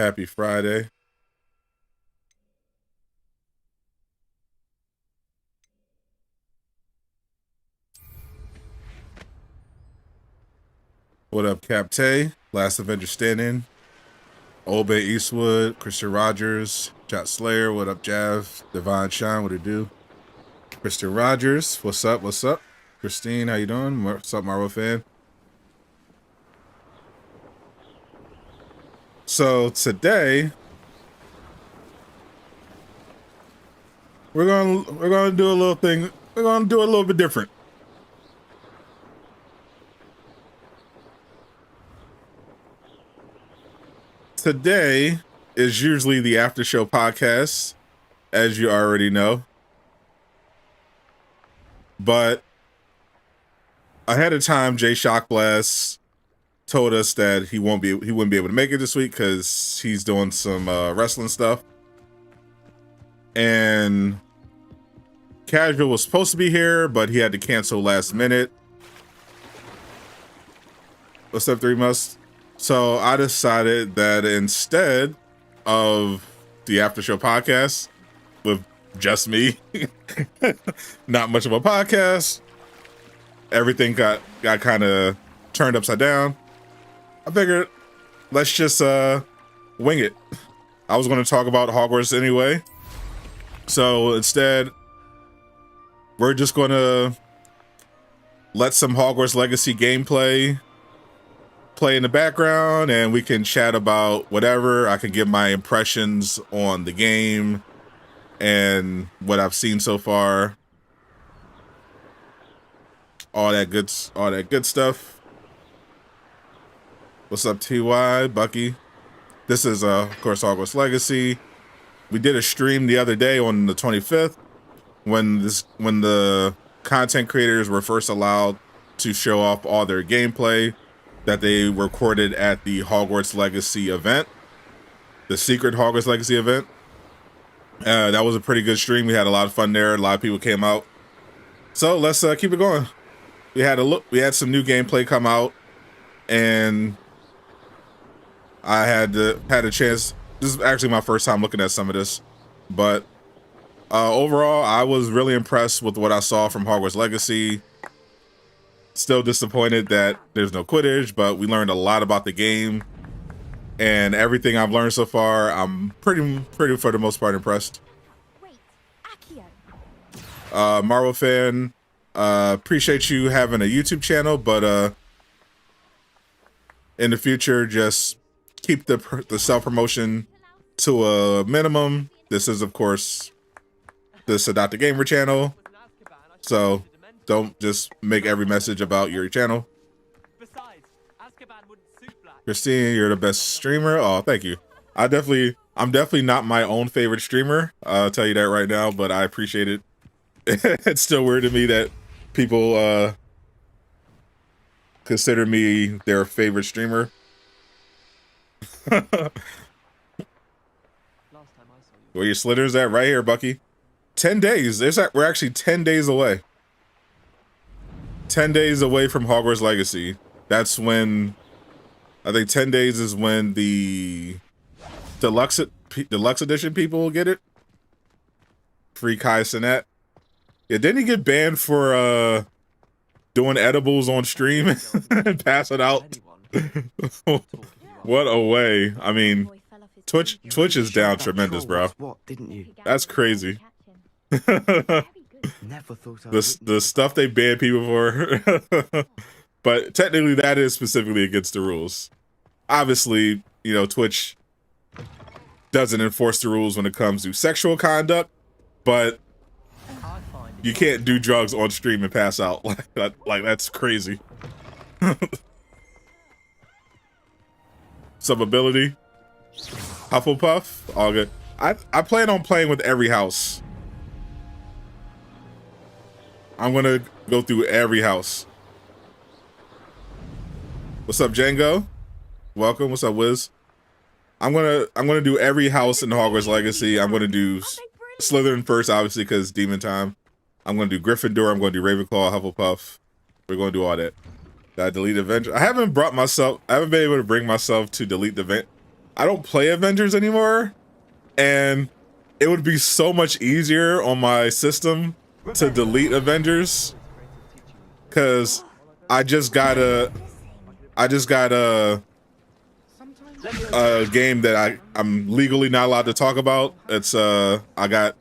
Happy Friday. What up, Capte? Last Avenger standing. Old Bay Eastwood, Christian Rogers, Jot Slayer, what up, Jav? Divine Shine, what it do? Christian Rogers, what's up, what's up? Christine, how you doing? What's up, Marvel fan? So today we're gonna do a little thing. We're gonna do a little bit different. Today is usually the after show podcast, as you already know. But ahead of time, Jay Shockblast told us that he wouldn't be able to make it this week because he's doing some wrestling stuff. And Casual was supposed to be here, but he had to cancel last minute. What's up, 3 Must? So I decided that instead of the after show podcast with just me, not much of a podcast, everything got kind of turned upside down. I figured let's just wing it. I was going to talk about Hogwarts anyway, so instead we're just going to let some Hogwarts Legacy gameplay play in the background, and we can chat about whatever. I can give my impressions on the game and what I've seen so far. All that good stuff. What's up, TY, Bucky? This is of course Hogwarts Legacy. We did a stream the other day on the 25th when the content creators were first allowed to show off all their gameplay that they recorded at the Hogwarts Legacy event, the secret Hogwarts Legacy event. That was a pretty good stream. We had a lot of fun there. A lot of people came out. So let's keep it going. We had some new gameplay come out, and I had a chance. This is actually my first time looking at some of this, but overall, I was really impressed with what I saw from Hogwarts Legacy. Still disappointed that there's no Quidditch, but we learned a lot about the game, and everything I've learned so far, I'm pretty for the most part impressed. Wait, Accio. Marvel fan, appreciate you having a YouTube channel, but in the future, just keep the self-promotion to a minimum. This is, of course, the Adopt a Gamer channel, so don't just make every message about your channel. Christine, you're the best streamer. Oh, thank you. I'm definitely not my own favorite streamer. I'll tell you that right now, but I appreciate it. It's still weird to me that people consider me their favorite streamer. Where your Slitter's at? Right here, Bucky. 10 days. We're actually 10 days away. 10 days away from Hogwarts Legacy. That's when, I think 10 days is when the deluxe edition people will get it. Free Kai Sinat. Yeah, didn't he get banned for doing edibles on stream and passing out? What a way. I mean, Twitch is down tremendous, bro. That's crazy. Never thought the stuff they ban people for. But technically that is specifically against the rules. Obviously, you know, Twitch doesn't enforce the rules when it comes to sexual conduct, but you can't do drugs on stream and pass out. Like that's crazy. Some ability. Hufflepuff, all good. I plan on playing with every house. I'm gonna go through every house. What's up, Django? Welcome. What's up, Wiz? I'm gonna do every house in Hogwarts Legacy. I'm gonna do Slytherin first, obviously, because Demon Time. I'm gonna do Gryffindor. I'm gonna do Ravenclaw, Hufflepuff. We're gonna do all that. Did I delete Avenger? I haven't been able to bring myself to delete the event. I don't play Avengers anymore, and it would be so much easier on my system to delete Avengers, because I just got a game that I'm legally not allowed to talk about. It's I got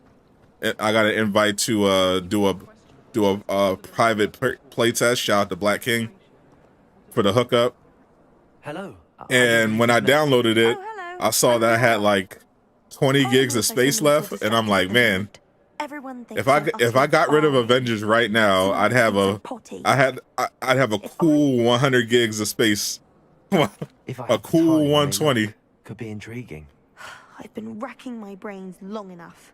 an invite to do a private play test. Shout out to Black King for the hookup. Hello. And when I downloaded it, I saw that I had like 20 gigs of space left, and I'm like, man, if I got rid of Avengers right now, I'd have a cool 100 gigs of space. A cool 120. Could be intriguing. I've been racking my brains long enough.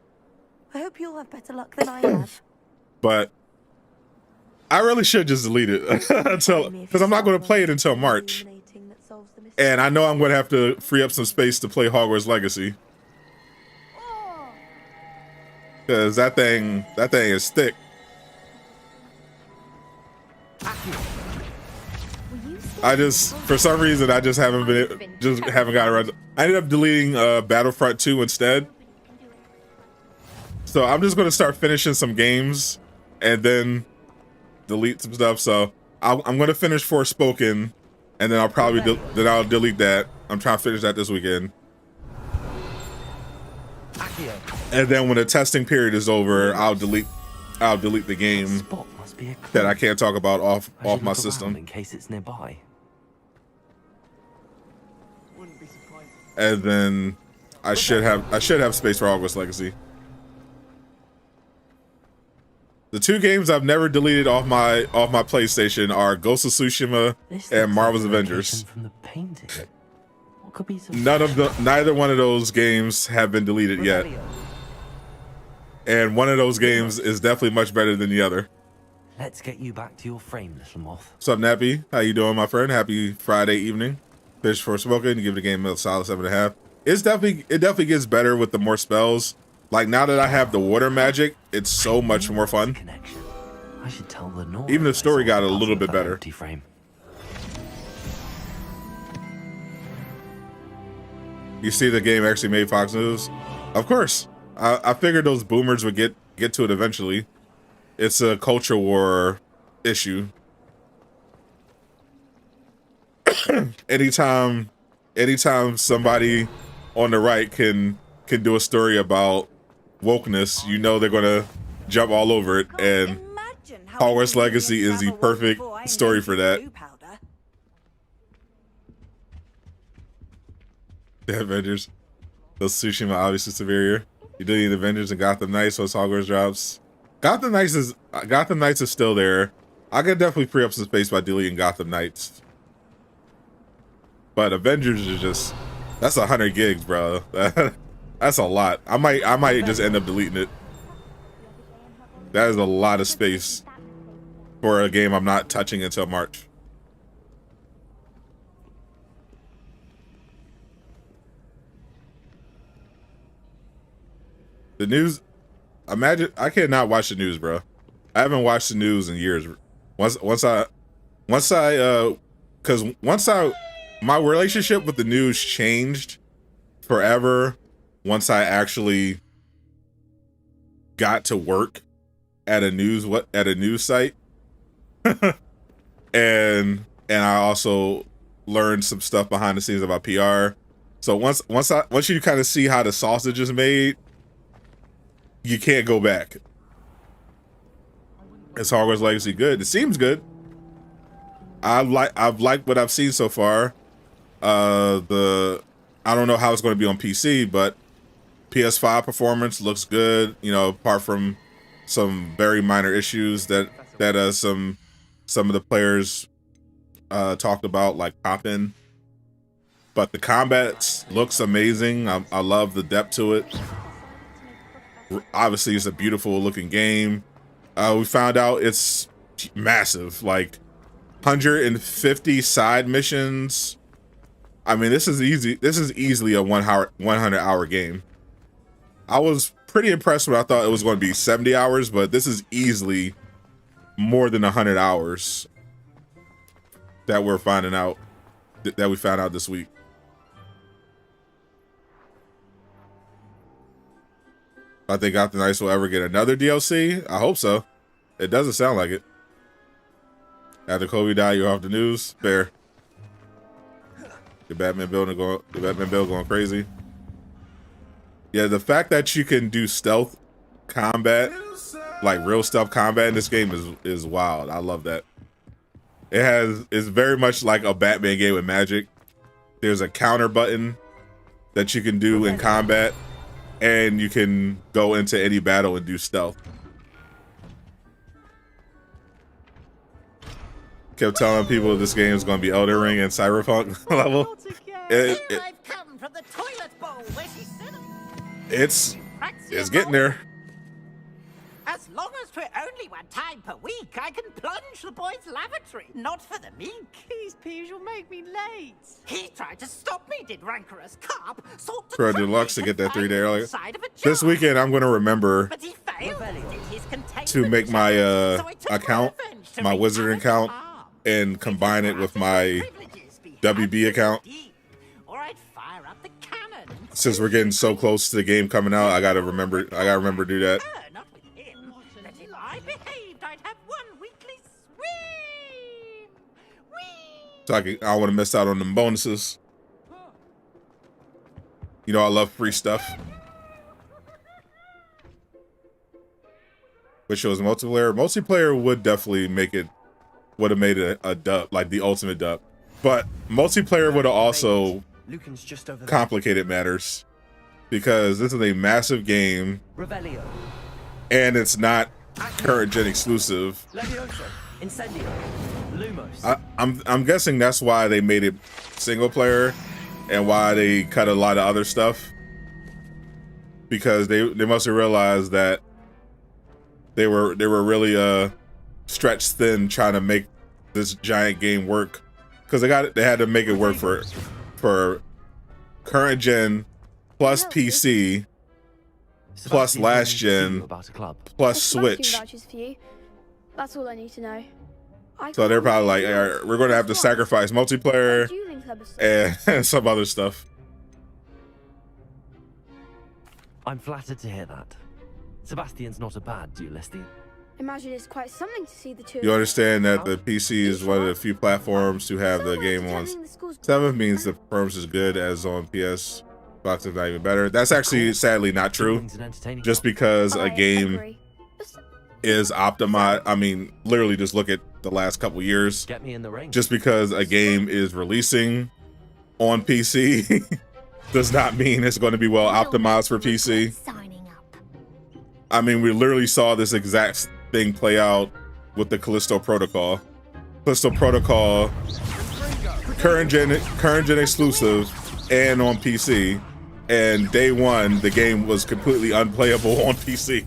I hope you'll have better luck than I have. But I really should just delete it because I'm not going to play it until March. And I know I'm going to have to free up some space to play Hogwarts Legacy. Because that thing is thick. For some reason, I just haven't got around. I ended up deleting Battlefront 2 instead. So I'm just going to start finishing some games and then delete some stuff. So I'm going to finish Forspoken, and then I'll probably I'll delete that. I'm trying to finish that this weekend. And then when the testing period is over, I'll delete the game that I can't talk about off my system. In case it's nearby. And then I should have space for Hogwarts Legacy. The two games I've never deleted off my PlayStation are Ghost of Tsushima and Marvel's Avengers. From the painting. What could be Neither one of those games have been deleted yet. And one of those games is definitely much better than the other. Let's get you back to your frame, little moth. What's up, Nappy? How you doing, my friend? Happy Friday evening. Fish for Smoking. Give the game a solid 7.5. It definitely gets better with the more spells. Like now that I have the water magic, it's so much more fun. I should tell the Even the story got a little bit better. Frame. You see, the game actually made Fox News. Of course, I figured those boomers would get to it eventually. It's a culture war issue. anytime somebody on the right can do a story about wokeness, you know they're gonna jump all over it, and Hogwarts Legacy is the perfect story for that. The Avengers. Those Tsushima obviously superior. You do need Avengers and Gotham Knights, so it's Hogwarts drops. Gotham Knights is still there. I could definitely free up some space by deleting Gotham Knights. But Avengers is just, that's 100 gigs, bro. That's a lot. I might just end up deleting it. That is a lot of space for a game I'm not touching until March. The news, imagine, I cannot watch the news, bro. I haven't watched the news in years. My relationship with the news changed forever once I actually got to work at a news site. and I also learned some stuff behind the scenes about PR. So once you kind of see how the sausage is made, you can't go back. Is Hogwarts Legacy good? It seems good. I've liked what I've seen so far. I don't know how it's going to be on PC, but PS5 performance looks good. You know, apart from some very minor issues that some of the players talked about, like pop-in. But the combat looks amazing. I love the depth to it. Obviously, it's a beautiful looking game. We found out it's massive, like 150 side missions. I mean, this is easy. This is easily a 100-hour game. I was pretty impressed when I thought it was going to be 70 hours, but this is easily more than 100 hours that we're finding out, that we found out this week. I think Gotham Knights will ever get another DLC. I hope so. It doesn't sound like it. After Kobe died, you're off the news. Fair. The Batman bill going crazy. Yeah, the fact that you can do stealth combat, like real stealth combat in this game is wild. I love that. It's very much like a Batman game with magic. There's a counter button that you can do in combat, and you can go into any battle and do stealth. Kept telling people this game is going to be Elden Ring and Cyberpunk level. I've come from the toilet bowl where she sits. It's getting there. As long as for only one time per week, I can plunge the boy's lavatory. Not for the meek. These peeves will make me late. He tried to stop me, did rancorous carp. Sought to Pro trap me Deluxe to get that 3 day earlier. inside of a This jar. weekend, I'm going to remember But he failed. Did his containment to make my challenge, so I took account, revenge to my wreak wizard havoc account, on arms. and combine it with my Privileges be WB had account. deep, or I'd fire up the cannon. Since we're getting so close to the game coming out, I gotta remember to do that. Not with him. That if I behaved, I'd have one weekly swim. Whee! So I don't want to miss out on them bonuses. You know I love free stuff. Which shows multiplayer. Multiplayer would definitely would have made it a dub, like the ultimate dub. But multiplayer would have also Lucan's just over there. complicated matters. Because this is a massive game, Revelio. and it's not current gen exclusive. Levioso. Incendio. Lumos. I'm guessing that's why they made it single player and why they cut a lot of other stuff, because they must have realized that they were really stretched thin trying to make this giant game work, because they had to make it work for current gen plus PC plus Sebastian last wants to see you gen about a club. plus Sebastian Switch. vouches for you. That's all I need to know. So they're probably like, all right, we're going to have to sacrifice multiplayer and some other stuff. I'm flattered to hear that. Sebastian's not a bad duelist. Imagine it's quite something to see the two. You understand that the PC is one of the few platforms to have the game on 7 means the performance is good as on PS. Xbox is not even better. That's actually sadly not true. It's an entertaining Just club. because a I game agree. is optimized, I mean, literally just look at the last couple years. Get me in the ring. Just because a game is releasing on PC does not mean it's going to be well optimized for PC. Signing up. I mean, we literally saw this exact thing play out with the Callisto Protocol. Callisto Protocol, current gen exclusive and on PC, and day one the game was completely unplayable on PC.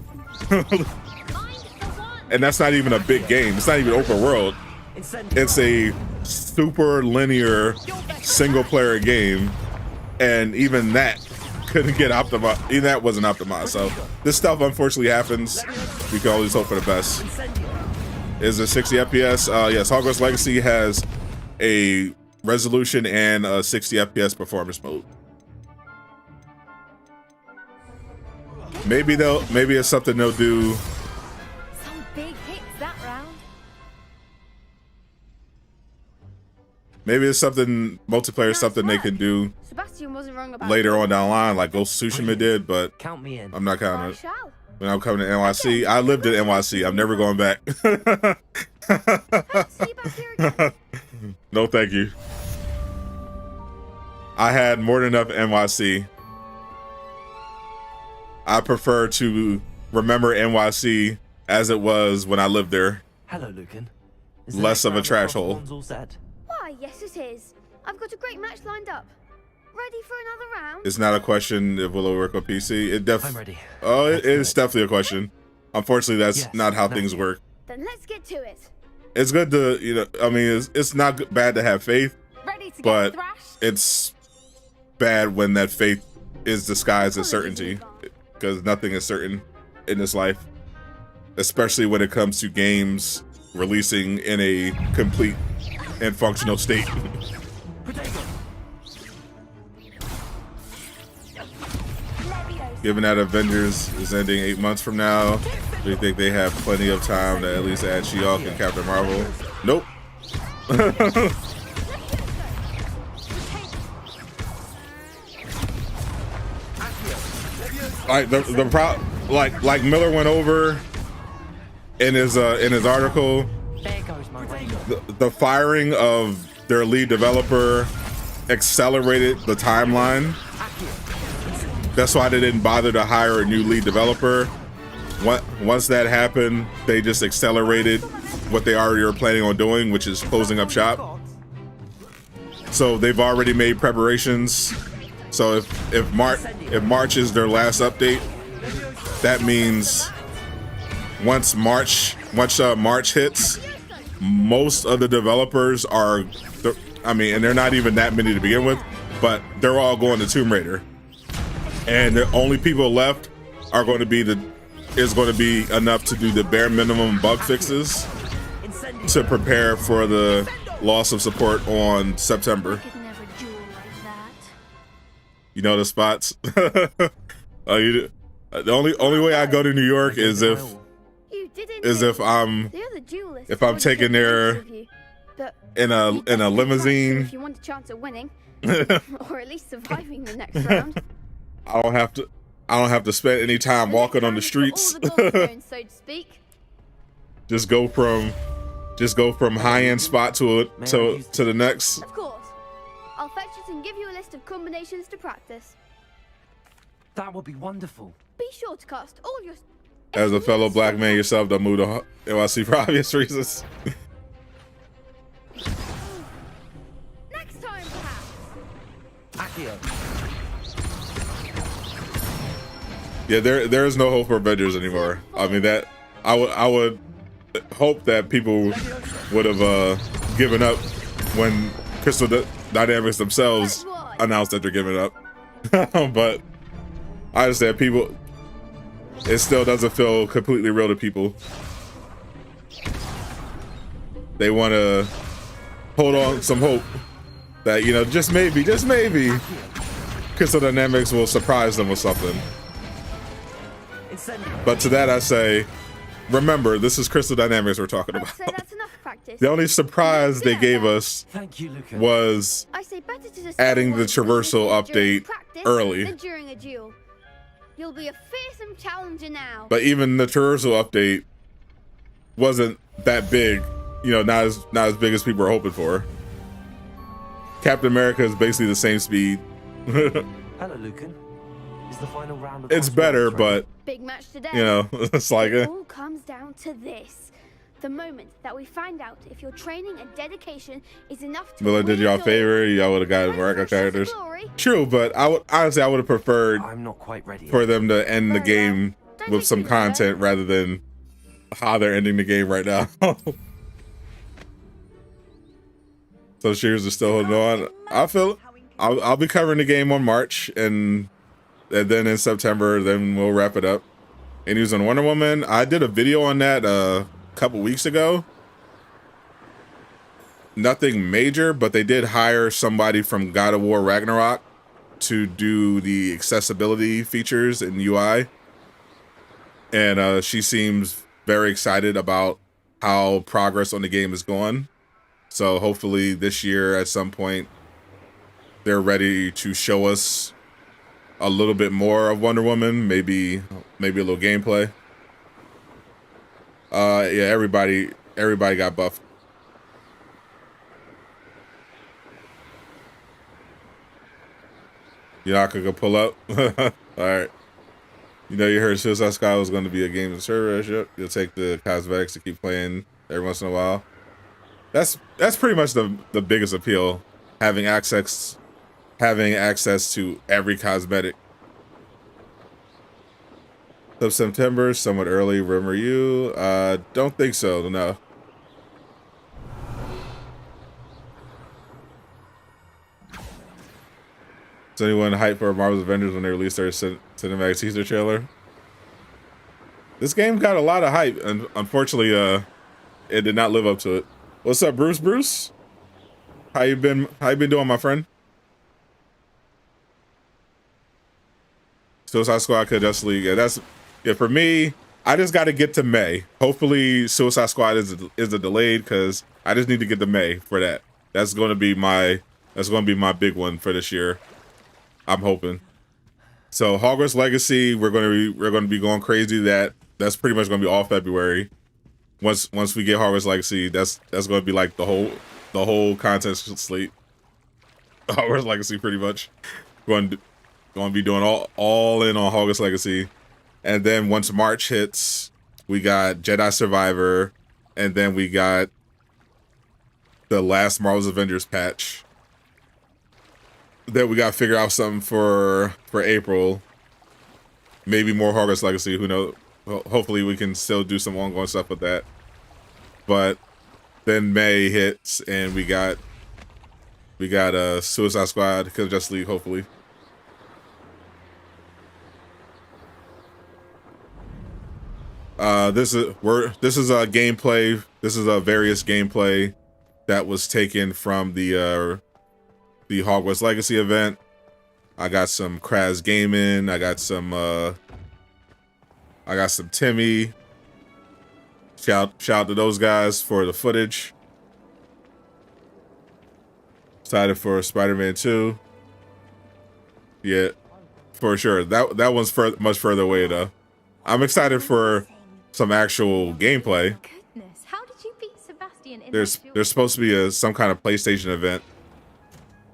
And that's not even a big game. It's not even open world. It's a super linear single player game, and even that couldn't get optimized. Even that wasn't optimized. So this stuff unfortunately happens. We can always hope for the best. Is it 60 FPS? Yes, Hogwarts Legacy has a resolution and a 60 FPS performance mode. Maybe it's something they'll do. Some big hits that round. Maybe it's something multiplayer, something they can do Sebastian wasn't wrong about later on down the line, like Ghost of Tsushima did. But Count me in. I'm not I counting it. shall. When I'm coming to NYC, I lived in NYC. I'm never going back. See you back here again. No, thank you. I had more than enough NYC. I prefer to remember NYC as it was when I lived there. Hello, Lucan. Is the Less next of a round trash of hole. ones all set? Why, yes it is. I've got a great match lined up. Ready for another round? It's not a question if will it work on PC. I'm ready. Oh, Let's do it's it. definitely a question. Unfortunately, that's Yes, not how thank things you. work. Then let's get to it. It's good to, I mean, it's not bad to have faith, Ready to but get thrashed? it's bad when that faith is disguised as certainty, because nothing is certain in this life, especially when it comes to games releasing in a complete and functional state. Levioso. Given that Avengers is ending 8 months from now, do you think they have plenty of time to at least add She-Hulk and Captain Marvel? Nope. Like Miller went over in his article, There goes my way. the firing of their lead developer accelerated the timeline. That's why they didn't bother to hire a new lead developer. Once that happened, they just accelerated what they already were planning on doing, which is closing up shop. So they've already made preparations. So if March is their last update, that means once March hits, most of the developers are, I mean, and they're not even that many to begin with, but they're all going to Tomb Raider. And the only people left are going to be enough to do the bare minimum bug fixes to prepare for the loss of support on September. Could never duel like that. You know the spots. The only way I go to New York is if You didn't. I'm The other duelists if I'm wanted to taking take their pictures of you, but in a you definitely limousine. tried to if you want a chance at winning, or at least surviving the next round. I don't have to spend any time walking on the streets. All the goldstones, so to speak. just go from high-end spot to the next. Of course. I'll fetch it and give you a list of combinations to practice. That would be wonderful. Be sure to cast all your... As a fellow black man yourself, don't move to NYC for obvious reasons. Next time, perhaps. Accio. Yeah, there is no hope for Avengers anymore. I mean, that I would hope that people would have given up when Crystal Dynamics themselves announced that they're giving up. But I understand people. It still doesn't feel completely real to people. They want to hold on some hope that, you know, just maybe, Crystal Dynamics will surprise them with something. But to that I say, remember, this is Crystal Dynamics we're talking I'd about. say that's enough practice. The only surprise they gave us Thank you, Luca. was I say better to discover adding the one's traversal weaknesses during update practice early. than during a duel. You'll be a fearsome challenger now. But even the traversal update wasn't that big, you know, not as big as people were hoping for. Captain America is basically the same speed. Hello, Lucan. Is the final round of It's better, but Big match today. you know, it's like It all comes down to this. The moment that we find out if your training and dedication is enough to Miller did win y'all it all. favor. Y'all would have gotten more Flashes of characters. glory. True, but I would have preferred I'm not quite ready. for them to end the Very well. game Don't with take some too much, eh? content rather than how they're ending the game right now. So Shears is still holding on. I'll be covering the game on March, and then in September, then we'll wrap it up. And he was on Wonder Woman. I did a video on that a couple weeks ago. Nothing major, but they did hire somebody from God of War Ragnarok to do the accessibility features in UI. And she seems very excited about how progress on the game is going. So hopefully this year at some point, they're ready to show us a little bit more of Wonder Woman, maybe a little gameplay. Yeah, everybody got buffed. Yaka could pull up. All right. You know, you heard Suicide Sky was going to be a game as a service. Yep. You'll take the cosmetics to keep playing every once in a while. That's pretty much the biggest appeal, having access to every cosmetic. So September, somewhat early. Remember you? Don't think so. No. Is anyone hyped for Marvel's Avengers when they released their cinematic teaser trailer? This game got a lot of hype, and unfortunately, it did not live up to it. What's up, Bruce? Bruce, how you been doing, my friend? Suicide Squad Kill Justice League. Yeah, for me, I just got to get to May. Hopefully Suicide Squad is a delayed because I just need to get to May for that. That's going to be my big one for this year. I'm hoping. So Hogwarts Legacy, we're going to be going crazy. That's pretty much going to be all February. Once we get Hogwarts Legacy, that's going to be like the whole content slate. Hogwarts Legacy, pretty much. Going to be doing all in on Hogwarts Legacy, and then once March hits, we got Jedi Survivor, and then we got the last Marvel's Avengers patch. Then we got to figure out something for April. Maybe more Hogwarts Legacy. Who knows? Hopefully we can still do some ongoing stuff with that. But then May hits, and we got Suicide Squad, Kill Justice League, hopefully. This is a gameplay. This is a various gameplay that was taken from the Hogwarts Legacy event. I got some Kraz Gaming. I got some Timmy. Shout out to those guys for the footage. Excited for Spider-Man 2. Yeah, for sure. That one's much further away though. I'm excited for some actual gameplay. Goodness, how did you beat Sebastian in There's supposed to be some kind of PlayStation event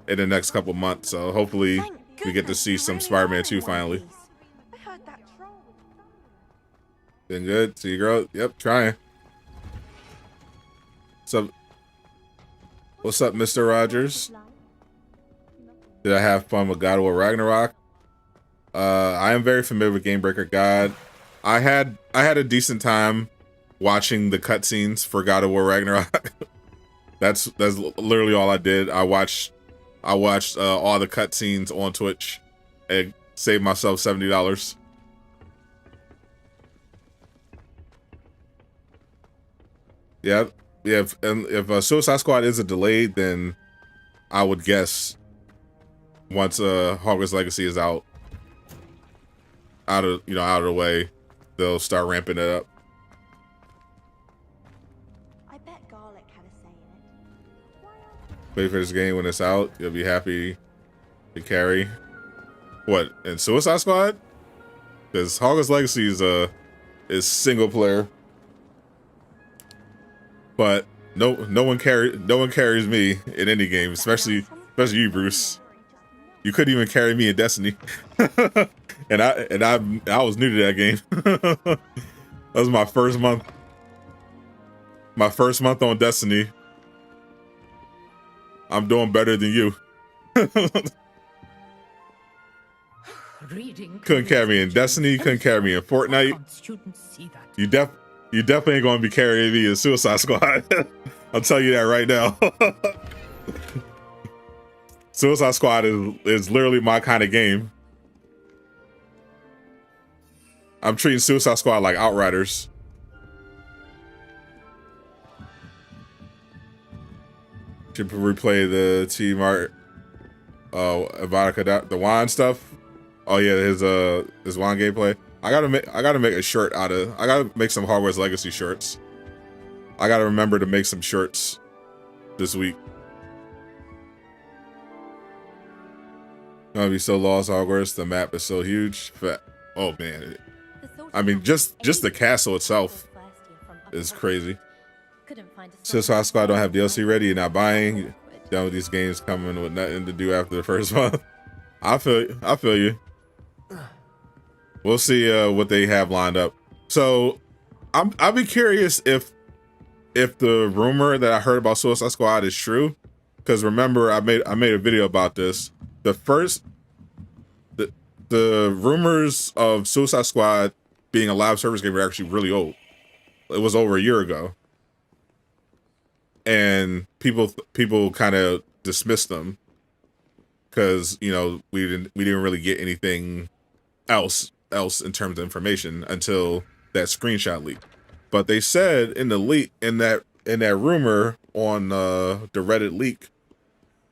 in the next couple months, so hopefully we get to see some Spider-Man 2 finally. I heard that troll. Been good. See you, girl. Yep, trying. What's up, Mr. Rogers? Did I have fun with God of War Ragnarok? I am very familiar with Game Breaker God. I had a decent time watching the cutscenes for God of War Ragnarok. that's literally all I did. I watched all the cutscenes on Twitch and saved myself $70. Yeah. If Suicide Squad is a delayed, then I would guess once Hogwarts Legacy is out of the way, they'll start ramping it up. I bet Garlic had a say in it. Wait for this game when it's out. You'll be happy to carry. What, in Suicide Squad? Because Hogwarts Legacy is single player. But no one carries me in any game, especially you, Bruce. You couldn't even carry me in Destiny. and I was new to that game. That was my first month. My first month on Destiny. I'm doing better than you. Couldn't carry me in Destiny, couldn't carry me in Fortnite. You definitely ain't gonna be carrying me in Suicide Squad. I'll tell you that right now. Suicide Squad is literally my kind of game. I'm treating Suicide Squad like Outriders. Should replay the Team Art, Vodka, the wine stuff. Oh yeah, his wine gameplay. I gotta make a shirt I gotta make some Hogwarts Legacy shirts. I gotta remember to make some shirts this week. Gonna be so lost, Hogwarts. The map is so huge. Oh man, I mean just the castle itself is crazy. Suicide Squad don't have DLC ready. You're not buying. Done with these games coming with nothing to do after the first month. I feel you. We'll see what they have lined up. So I'll be curious if the rumor that I heard about Suicide Squad is true. Because remember, I made a video about this. The rumors of Suicide Squad being a live service game are actually really old. It was over a year ago. And people kind of dismissed them because we didn't really get anything else in terms of information until that screenshot leak. But they said in the leak in that rumor on the Reddit leak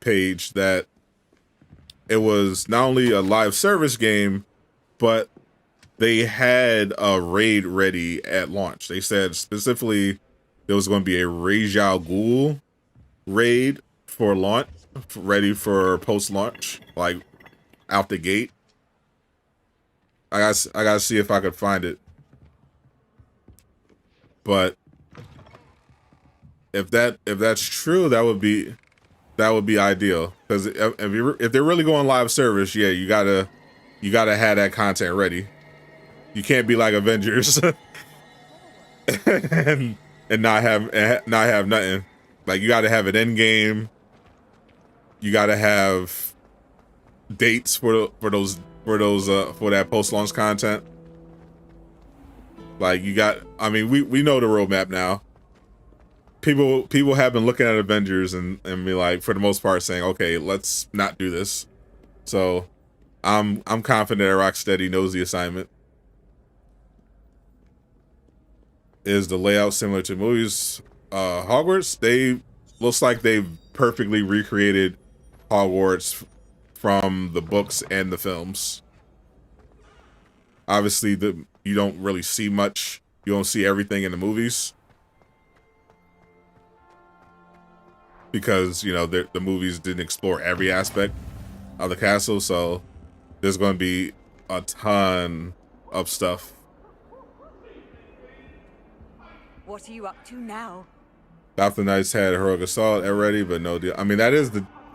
page that it was not only a live service game, but they had a raid ready at launch. They said specifically there was going to be a Ra's al Ghul raid for launch, ready for post-launch, like out the gate. I gotta see if I could find it. But if that's true, that would be ideal. Because if they're really going live service, yeah, you gotta have that content ready. You can't be like Avengers and not have nothing. Like, you gotta have an end game. You gotta have dates for that post launch content. Like, I mean, we know the roadmap now. People have been looking at Avengers and be like, for the most part, saying, okay, let's not do this. So I'm confident that Rocksteady knows the assignment. Is the layout similar to movies? Hogwarts, looks like they've perfectly recreated Hogwarts from the books and the films. Obviously, you don't really see much. You don't see everything in the movies because, you know, the movies didn't explore every aspect of the castle. So there's going to be a ton of stuff. What are you up to now? Gotham Knights had Heroic Assault already, but no deal. I mean,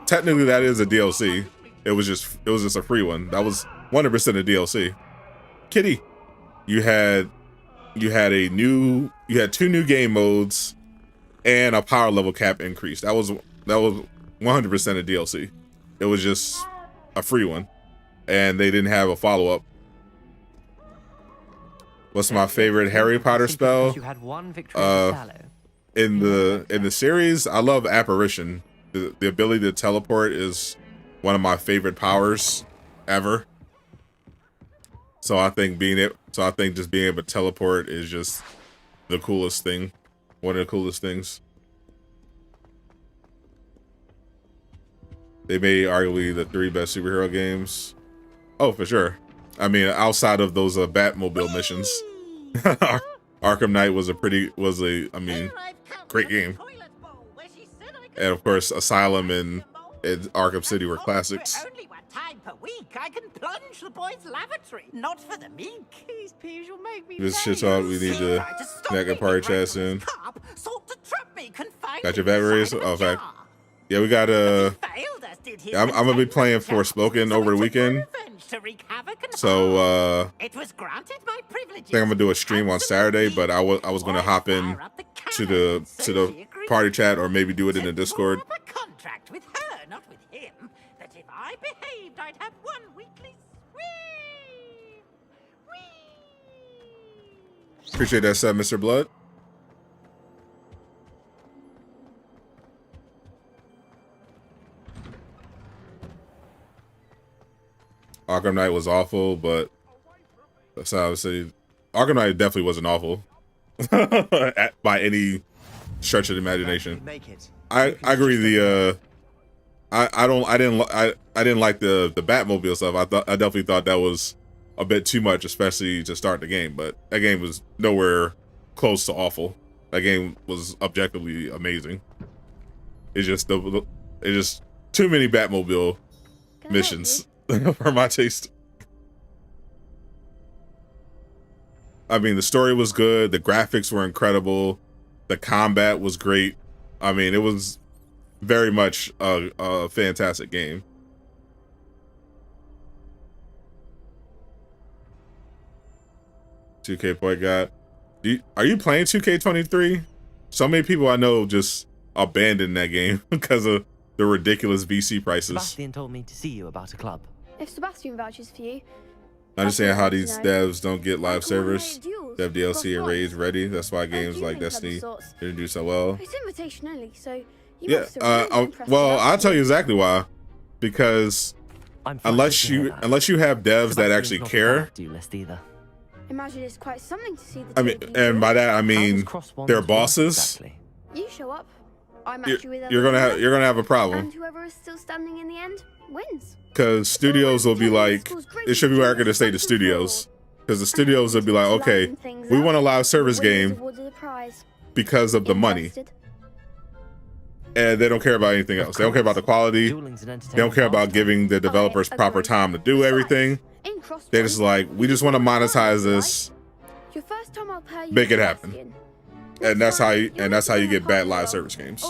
technically that is a DLC. It was just a free one. That was 100% a DLC. Kitty, you had 2 new game modes and a power level cap increase. That was 100% a DLC. It was just a free one, and they didn't have a follow up. What's my favorite Harry Potter spell? You had one victory in the series, I love Apparition. The ability to teleport is one of my favorite powers ever. So I think just being able to teleport is just the coolest thing. One of the coolest things. They made arguably the 3 best superhero games. Oh, for sure. I mean, outside of those Batmobile missions, Arkham Knight was a great game. And of course, Asylum and Arkham City were classics. Only one time per week, I can plunge the boys' lavatory. Not for the meek. These peas will make me This late. shit's all we need to connect a party chat soon. Got your batteries? Oh, fact. Yeah, we got I'm gonna be playing Forspoken over the weekend. So it was granted my privileges. I think I'm gonna do a stream on Saturday, but I was gonna hop in to the party chat or maybe do it in the Discord. Contract with her, not with him. That if I behaved, I'd have 1 weekly swim. Whee! Appreciate that sub, Mr. Blood. Arkham Knight was awful, but that's how I would say. Arkham Knight definitely wasn't awful by any stretch of the imagination. I agree. I didn't like the Batmobile stuff. I definitely thought that was a bit too much, especially to start the game. But that game was nowhere close to awful. That game was objectively amazing. It's just too many Batmobile missions for my taste. I mean, the story was good. The graphics were incredible. The combat was great. I mean, it was very much a fantastic game. $2K point guy. Are you playing 2K23? So many people I know just abandoned that game because of the ridiculous VC prices. Sebastian told me to see you about a club. If Sebastian vouches for you. I understand how these devs don't get live servers. They have DLC and raids ready. That's why games like Destiny didn't do so well. It's invitation only, so yeah. Well, I'll tell you exactly why. Because unless you have devs that actually care. Imagine it's quite something to see the I mean, and by that I mean their bosses. You show up. you're gonna have a problem. And whoever is still standing in the end wins. Because studios will be like, it should be marketed to say the studios. Because the studios will be like, okay, we want a live service game because of the money. And they don't care about anything else. They don't care about the quality. They don't care about giving the developers proper time to do everything. They're just like, we just want to monetize this, make it happen. And that's how you get bad live service games.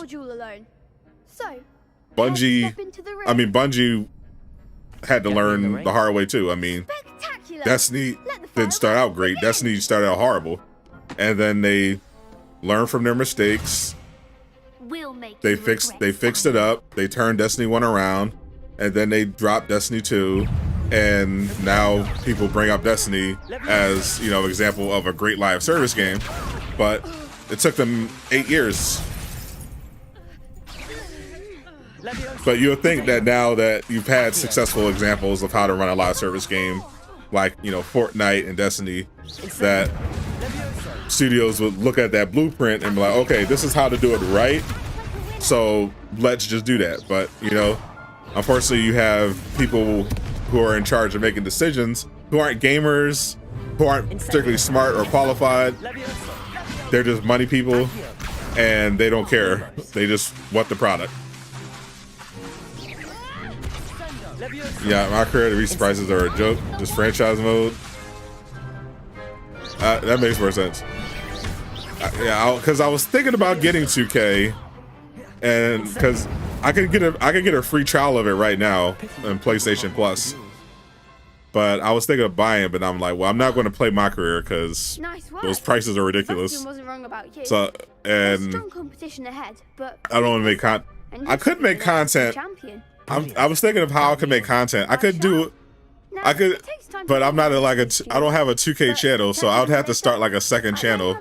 Bungie had to learn the hard way too. I mean, Destiny didn't start out great. Destiny started out horrible. And then they learned from their mistakes. They fixed it up. They turned Destiny 1 around, and then they dropped Destiny 2, and now people bring up Destiny as, you know, an example of a great live service game. But it took them 8 years. But you'll think that now that you've had successful examples of how to run a live service game, like, you know, Fortnite and Destiny, that studios would look at that blueprint and be like, okay, this is how to do it right, so let's just do that. But, you know, unfortunately you have people who are in charge of making decisions who aren't gamers, who aren't particularly smart or qualified. They're just money people, and they don't care. They just want the product. Yeah, my career, the Reese prices are a joke. Just franchise mode. That makes more sense. Because I was thinking about getting 2K, and because I could get a free trial of it right now on PlayStation Plus. But I was thinking of buying it, but I'm like, well, I'm not going to play my career because those prices are ridiculous. So, and strong competition ahead, but I don't want to make I could make content. I was thinking of how I could make content. I could, but I'm not I don't have a 2K channel, so I would have to start like a second channel.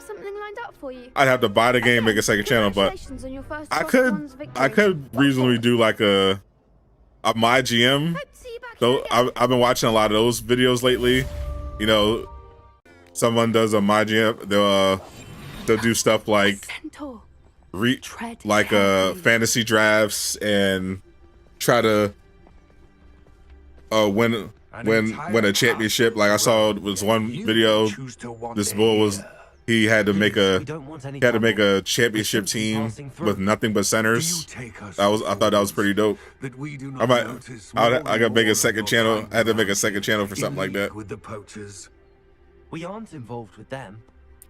I'd have to buy the game, make a second channel, but I could reasonably do like a my GM. Though I've been watching a lot of those videos lately. You know, someone does a my GM. They'll do stuff like fantasy drafts and try to win a championship. Like I saw was one video. This bull he had to make a championship team with nothing but centers. I thought that was pretty dope. I gotta make a second channel. I had to make a second channel for something like that. We aren't involved with them.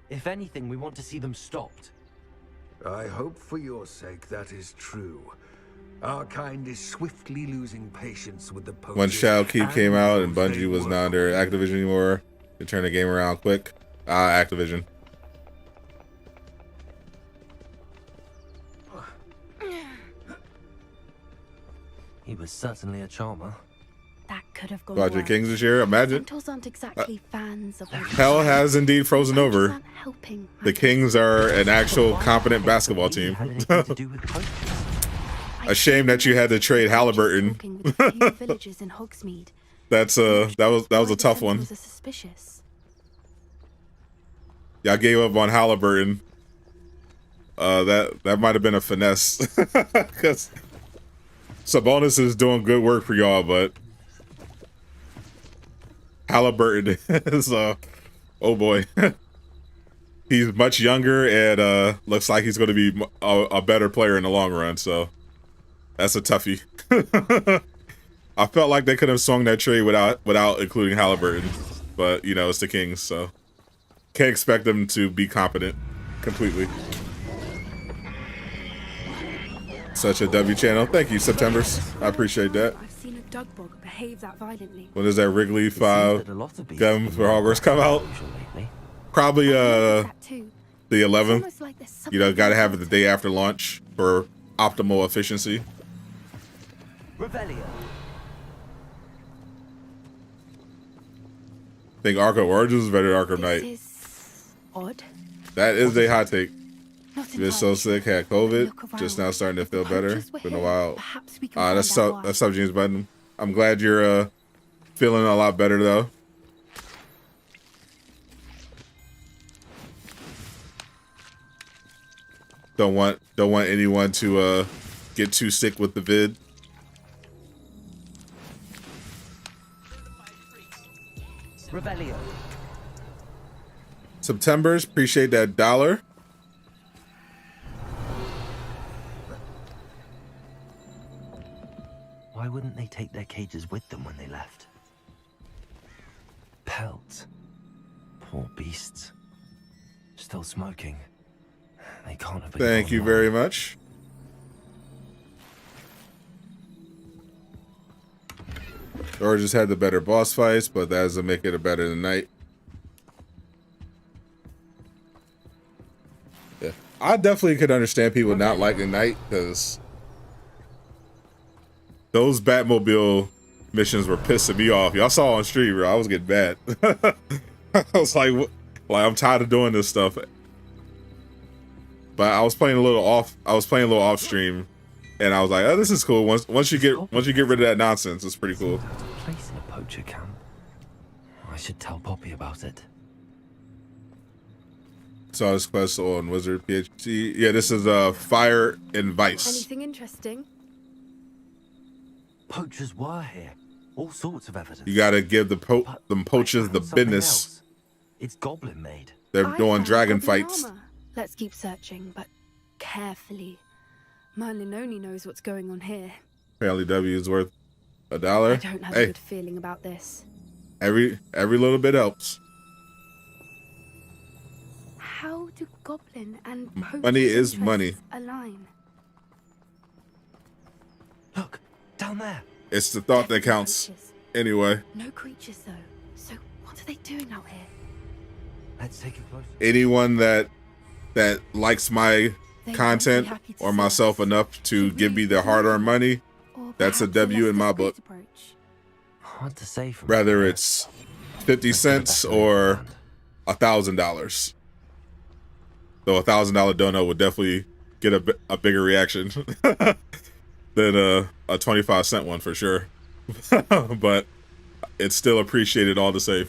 If anything, we want to see them stopped. I hope for your sake that is true. Our kind is swiftly losing patience with the poachers. When Shadow Keep came out and Bungie was not under Activision anymore, they turned the game around quick. Activision. He was certainly a charmer. That could have gone Roger well. Kings this year, imagine. Centaurs aren't exactly fans of Hell has indeed frozen over. aren't helping. The Kings are an actual competent basketball team. A shame that you had to trade Halliburton. that was a tough one. Y'all gave up on Halliburton. That might have been a finesse. Because Sabonis is doing good work for y'all, but Halliburton is oh boy. He's much younger and looks like he's going to be a better player in the long run, so that's a toughie. I felt like they could have swung that trade without including Halliburton, but you know, it's the Kings, so can't expect them to be competent completely. Such a W channel. Thank you, Septembers. I appreciate that. I've seen a dug bug behave that violently. When does that Wrigley 5 gun for Hogwarts come out? Probably the 11th. You know, gotta have it the day after launch for optimal efficiency. Revelio. I think Arkham Origins is better than Arkham Knight. This is odd. That is a hot take. Not Been so sick, had COVID, just now starting to feel better. Been a while. That's tough, James Button. I'm glad you're feeling a lot better though. Don't want anyone to get too sick with the vid. Revelio. September's, appreciate that $1. Why wouldn't they take their cages with them when they left? Pelts. Poor beasts. Still smoking. They can't have been. Thank you very much. Or just had the better boss fights, but that doesn't make it a better than night. Yeah, I definitely could understand people not liking night because those Batmobile missions were pissing me off. Y'all saw on stream, bro. I was getting mad. I was like, I'm tired of doing this stuff. But I was playing a little off. I was playing a little off stream, and I was like, "Oh, this is cool." Once you get rid of that nonsense, it's pretty cool. Place in a poacher camp. I should tell Poppy about it. Saw this quest on Wizard PhD. Yeah, this is Fire and Vice. Anything interesting? Poachers were here. All sorts of evidence. You gotta give them poachers the Something business. else. It's goblin made. They're I doing found dragon goblin fights. armor. Let's keep searching, but carefully. Merlin only knows what's going on here. Apparently, W is worth $1. I don't have a Hey, good feeling about this. every little bit helps. How do goblin and poacher Money is money. align? Look, down there. It's the thought that counts. Poachers. Anyway, No creatures though. So what are they doing out here? Let's take a closer. anyone that likes my They won't be content happy to or see myself us. enough to Should give we me their hard-earned money, Or that's a perhaps W less in my discreet book. approach? Hard to say from Whether here. it's 50 Let's get a cents better lay or of the land. $1,000. Though $1,000 dono would definitely get a bigger reaction than a 25-cent one for sure. But it's still appreciated all the same.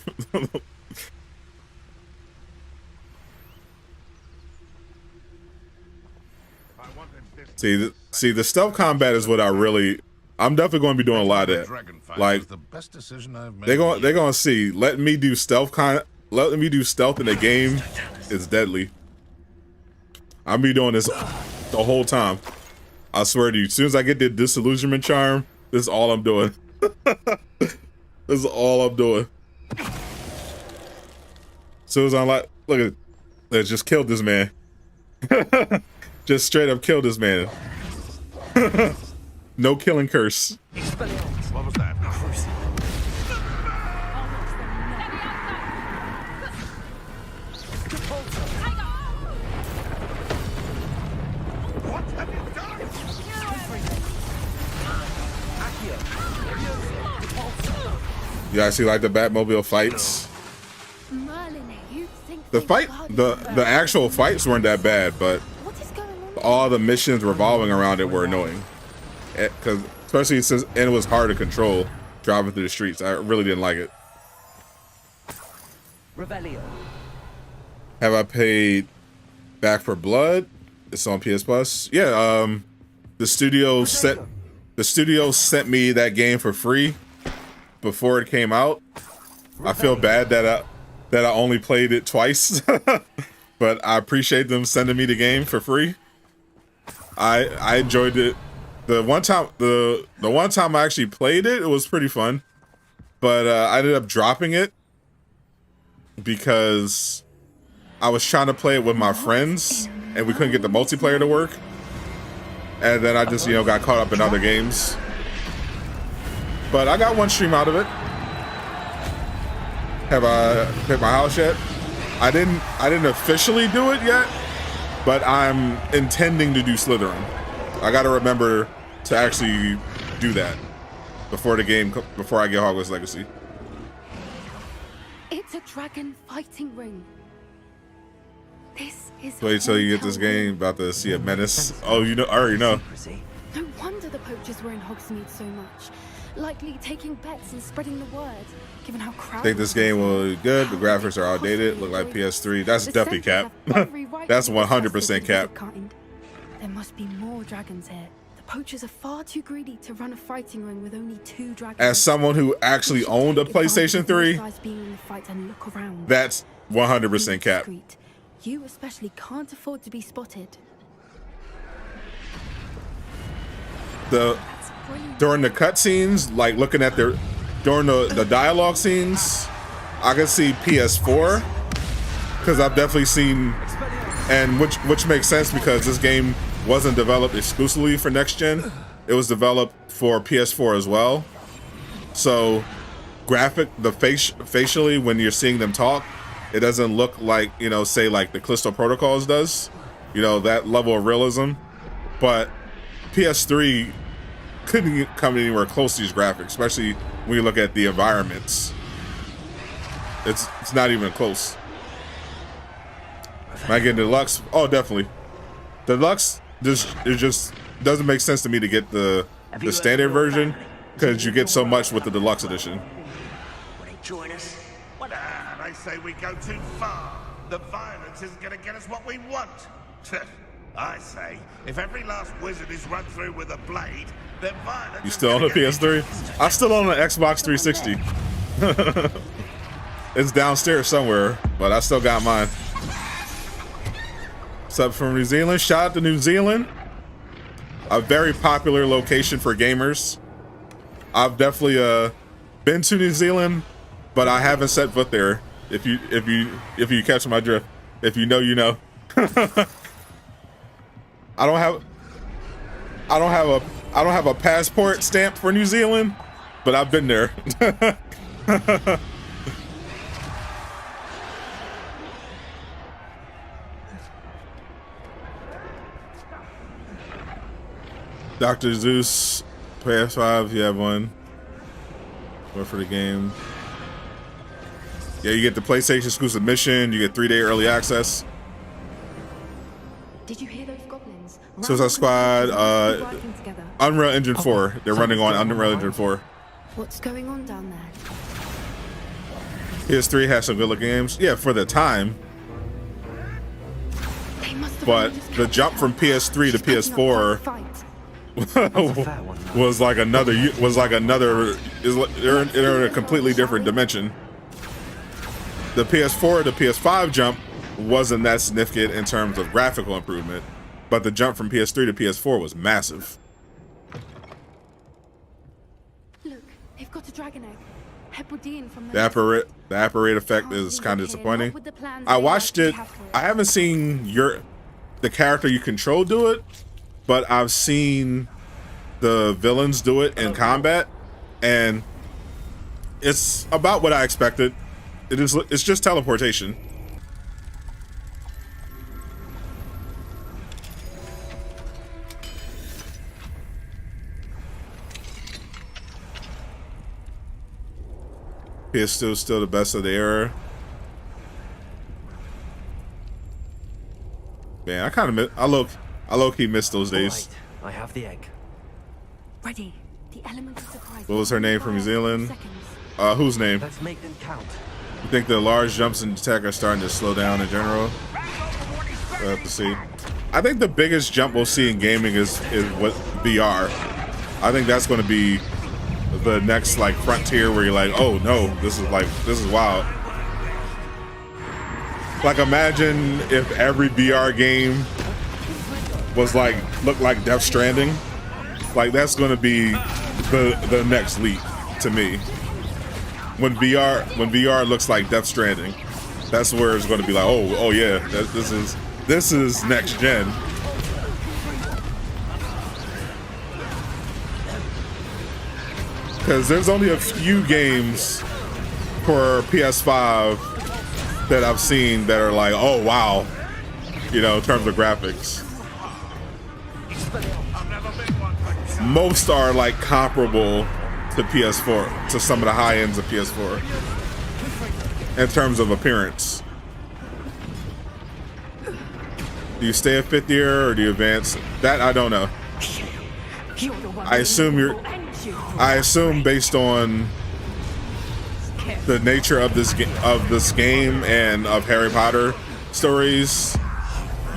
See, the stealth combat is what I'm definitely going to be doing a lot of that. Like, the best decision I've made. they're going to see, letting me do stealth in the game is deadly. I'll be doing this the whole time. I swear to you, as soon as I get the disillusionment charm, this is all I'm doing. This is all I'm doing. As soon as I'm like, look at, let's just kill this man. Just straight up kill this man. No killing curse. What was that? What have you done? You actually like the Batmobile fights? Merlin, you think The they fight, guarded the actual fights weren't that bad, but What is going on? all the missions revolving around it were annoying. Because especially since it was hard to control driving through the streets. I really didn't like it. Revelio. Have I paid Back for Blood? It's on PS Plus. Yeah, the studio sent me that game for free before it came out. I feel bad that I only played it twice, but I appreciate them sending me the game for free. I enjoyed it. The one time I actually played it, it was pretty fun, but I ended up dropping it because I was trying to play it with my friends and we couldn't get the multiplayer to work. And then I just, got caught up in other games. But I got one stream out of it. Have I hit my house yet? I didn't officially do it yet, but I'm intending to do Slytherin. I gotta remember to actually do that before I get Hogwarts Legacy. It's a dragon fighting ring. This is. Wait till you get this game. About to see a menace. Oh, I already know. Secrecy. No wonder the poachers were in Hogsmeade so much. Likely taking bets and spreading the word, given how I crowded. think this game will be good. The graphics are outdated. Look like PS3. That's definitely cap. That's 100% cap. There must be more dragons here. The poachers are far too greedy to run a fighting ring with only 2 dragons. As someone who actually owned a PlayStation 3, being in the fight and look around. that's 100% cap. You especially can't afford to be spotted. During the cutscenes, like looking at during the dialogue scenes, I can see PS4 because I've definitely seen, and which makes sense because this game wasn't developed exclusively for next gen. It was developed for PS4 as well. So facially when you're seeing them talk, it doesn't look like, you know, say like the Callisto Protocols does, you know, that level of realism. But PS3 couldn't come anywhere close to these graphics, especially when you look at the environments. It's not even close. Am I getting deluxe? Oh, definitely. Deluxe just doesn't make sense to me to get the standard version because you get so much with the deluxe edition. Will they join us? Well, they say we go too far. The violence isn't going to get us what we want. I say, if every last wizard is run through with a blade, then violence. You still on the PS3? I'm still on the Xbox 360. It's downstairs somewhere, but I still got mine. What's up from New Zealand? Shout out to New Zealand. A very popular location for gamers. I've definitely been to New Zealand, but I haven't set foot there. If you catch my drift, if you know, you know. I don't have a passport stamp for New Zealand, but I've been there. Dr. Zeus, PS5, you have one. What for the game? Yeah, you get the PlayStation exclusive mission, you get 3-day early access. Did you hear those goblins? Suicide Squad, Unreal Engine 4. They're running on Unreal Engine 4. What's going on down there? PS3 has some good looking games. Yeah, for the time. But the jump from PS3 to PS4 was like another they're in a completely different dimension. The PS4 to PS5 jump wasn't that significant in terms of graphical improvement, but the jump from PS3 to PS4 was massive. Look, they've got a dragon egg. Hebridean from The apparate effect is kind of disappointing. I watched it. I haven't seen the character you control do it, but I've seen the villains do it in combat, and it's about what I expected. It's just teleportation. PS2 is still the best of the era. Man, I kind of I low-key miss those days. Right, I have the egg. Ready. The element of surprise. What was her name from New Zealand? Whose name? Let's make them count. You think the large jumps in tech are starting to slow down in general? We'll have to see. I think the biggest jump we'll see in gaming is what VR. I think that's going to be the next like frontier where you're like, oh no, this is wild. Like imagine if every VR game was looked like Death Stranding. Like that's going to be the next leap to me. When VR looks like Death Stranding, that's where it's going to be like, oh yeah, this is next gen. Because there's only a few games for PS5 that I've seen that are like, oh wow, you know, in terms of graphics. Most are like comparable to PS4, to some of the high ends of PS4 in terms of appearance. Do you stay at 5th year or do you advance? That I don't know. I assume based on the nature of this game and of Harry Potter stories,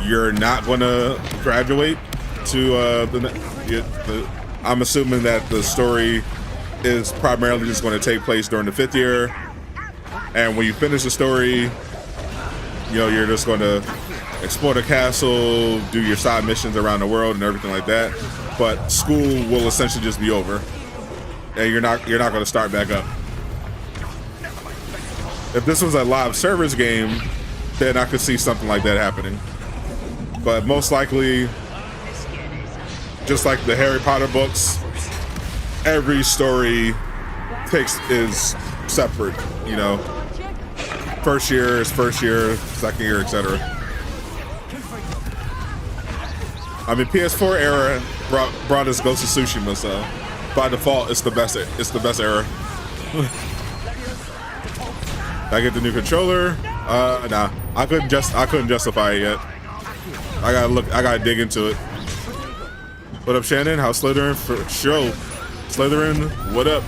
you're not going to graduate. to I'm assuming that the story is primarily just going to take place during the 5th year, and when you finish the story, you know, you're just going to explore the castle, do your side missions around the world and everything like that. But school will essentially just be over, and you're not going to start back up. If this was a live service game, then I could see something like that happening. But most likely, just like the Harry Potter books, every story is separate, you know. First year is first year, second year, etc. I mean, PS4 era brought us Ghost of Tsushima, so by default, it's the best era. I get the new controller. Nah, I couldn't justify it yet. I gotta dig into it. What up, Shannon? How's Slytherin for show? Slytherin, what up?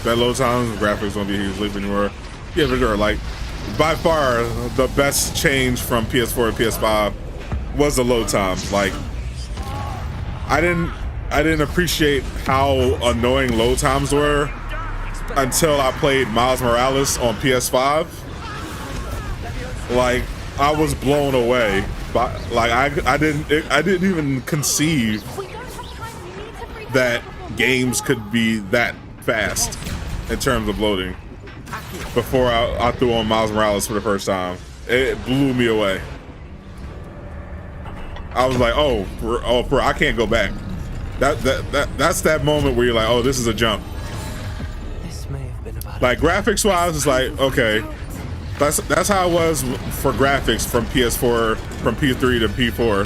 That low times, graphics won't be huge anymore. Yeah, but they're like, by far, the best change from PS4 to PS5 was the load times. Like, I didn't appreciate how annoying load times were until I played Miles Morales on PS5. Like, I was blown away. But like, I didn't even conceive that games could be that fast in terms of loading before I threw on Miles Morales for the first time. It blew me away. I was like, oh, I can't go back. That's that moment where you're like, oh, this is a jump. This may have been about like graphics wise, it's like, okay, that's how it was for graphics from PS4, from P3 to P4.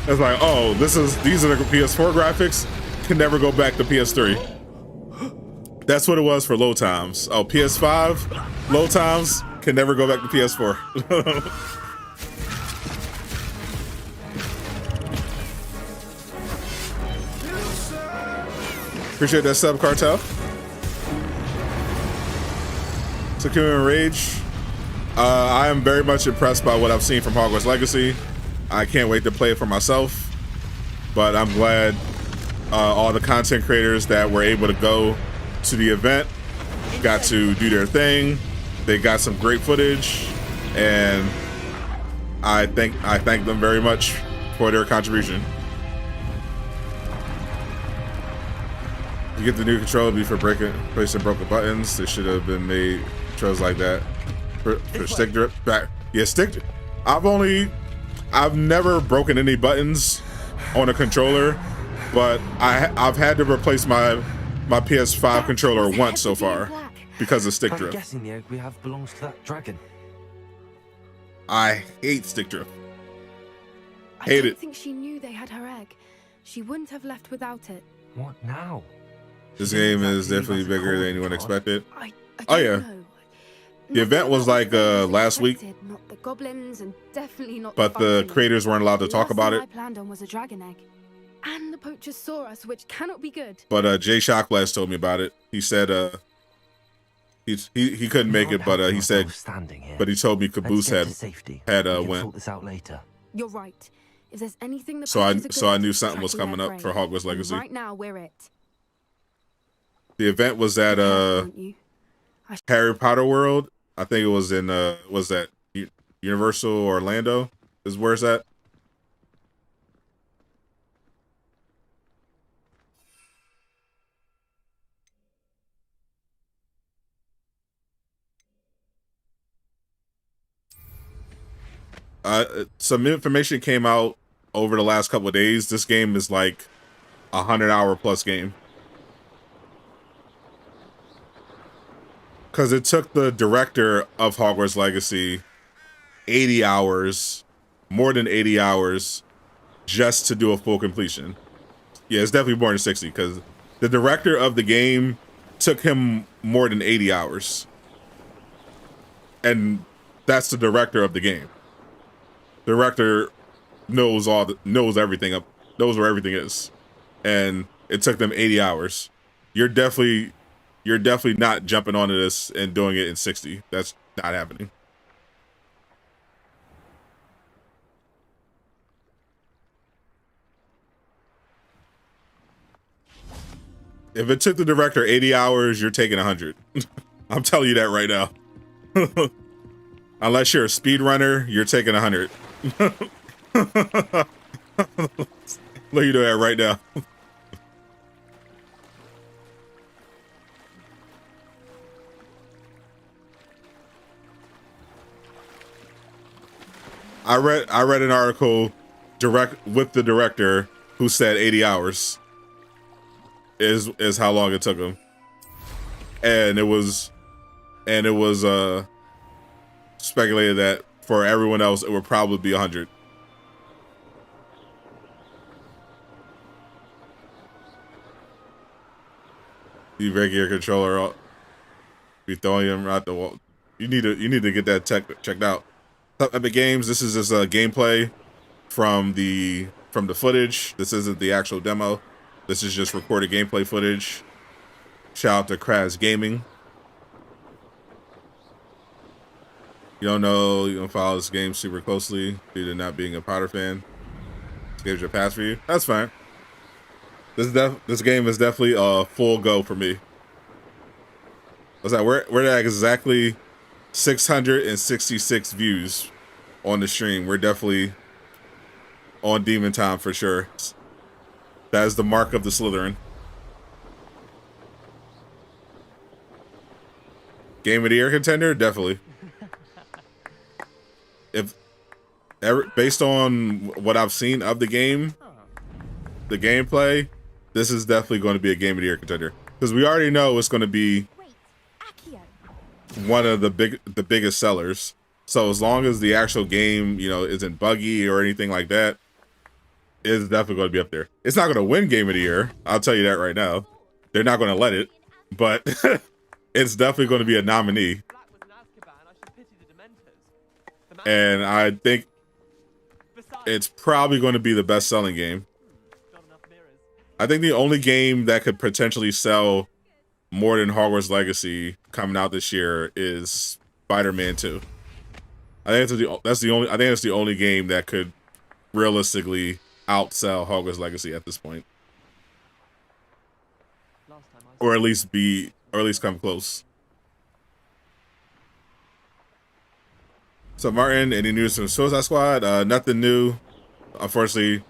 It's like, oh, these are the PS4 graphics, can never go back to PS3. That's what it was for load times. Oh, PS5 load times can never go back to PS4. Appreciate that sub, Cartel. Secure and Rage. I am very much impressed by what I've seen from Hogwarts Legacy. I can't wait to play it for myself, but I'm glad all the content creators that were able to go to the event got to do their thing. They got some great footage, and I thank them very much for their contribution. You get the new controller before placing broken buttons. They should have been made controls like that for stick grip. Back, yeah, stick. I've never broken any buttons on a controller, but I've had to replace my PS5 controller once so far because of stick I'm drift. guessing the egg we have belongs to that dragon. I hate stick drift. I don't think she knew they had her egg. She wouldn't have left without it. What now? This game is definitely bigger than anyone expected. I Oh don't yeah. know. The event was like last week, Not the goblins, and definitely not but the fighting. creators weren't allowed to talk Last about thing it. I planned on was a dragon egg. And the poachers saw us, which cannot be good. But Jay Shockblast told me about it. He said he couldn't make it, but he said, but he told me Caboose had went. Sort this out later. You're right. If there's anything the So I poachers are good knew at, something was tracking coming their up for prey. Hogwarts And Legacy. right now we're it. The event was at Don't you? Harry Potter World. I think it was in was that Universal Orlando is where it's at. Some information came out over the last couple of days. This game is like 100-hour plus game. Because it took the director of Hogwarts Legacy 80 hours, more than 80 hours, just to do a full completion. Yeah, it's definitely more than 60, because the director of the game took him more than 80 hours. And that's the director of the game. The director knows everything, knows where everything is. And it took them 80 hours. You're definitely not jumping onto this and doing it in 60. That's not happening. If it took the director 80 hours, you're taking 100. I'm telling you that right now. Unless you're a speedrunner, you're taking 100. Let you know that right now. I read an article with the director who said 80 hours is how long it took him. And it was speculated that for everyone else it would probably be 100. The regular controller be throwing him out the wall. You need to get that checked out. Epic Games, this is just gameplay from the footage. This isn't the actual demo. This is just recorded gameplay footage. Shout out to Kraz Gaming. You don't know, you don't follow this game super closely due to not being a Potter fan. This game's your pass for you. That's fine. This game is definitely a full go for me. What's that? We're at exactly 666 views on the stream. We're definitely on demon time for sure. That is the mark of the Slytherin. Game of the year contender, definitely. Based on what I've seen of the game, the gameplay, this is definitely going to be a game of the year contender because we already know it's going to be one of the biggest sellers. So as long as the actual game, you know, isn't buggy or anything like that, it's definitely going to be up there. It's not going to win game of the year. I'll tell you that right now. They're not going to let it, but it's definitely going to be a nominee. And I think it's probably going to be the best-selling game. I think the only game that could potentially sell more than Hogwarts Legacy coming out this year is Spider-Man 2. I think that's the only game that could realistically outsell Hogwarts Legacy at this point, or at least come close. So Martin, any news from Suicide Squad? Nothing new. Unfortunately,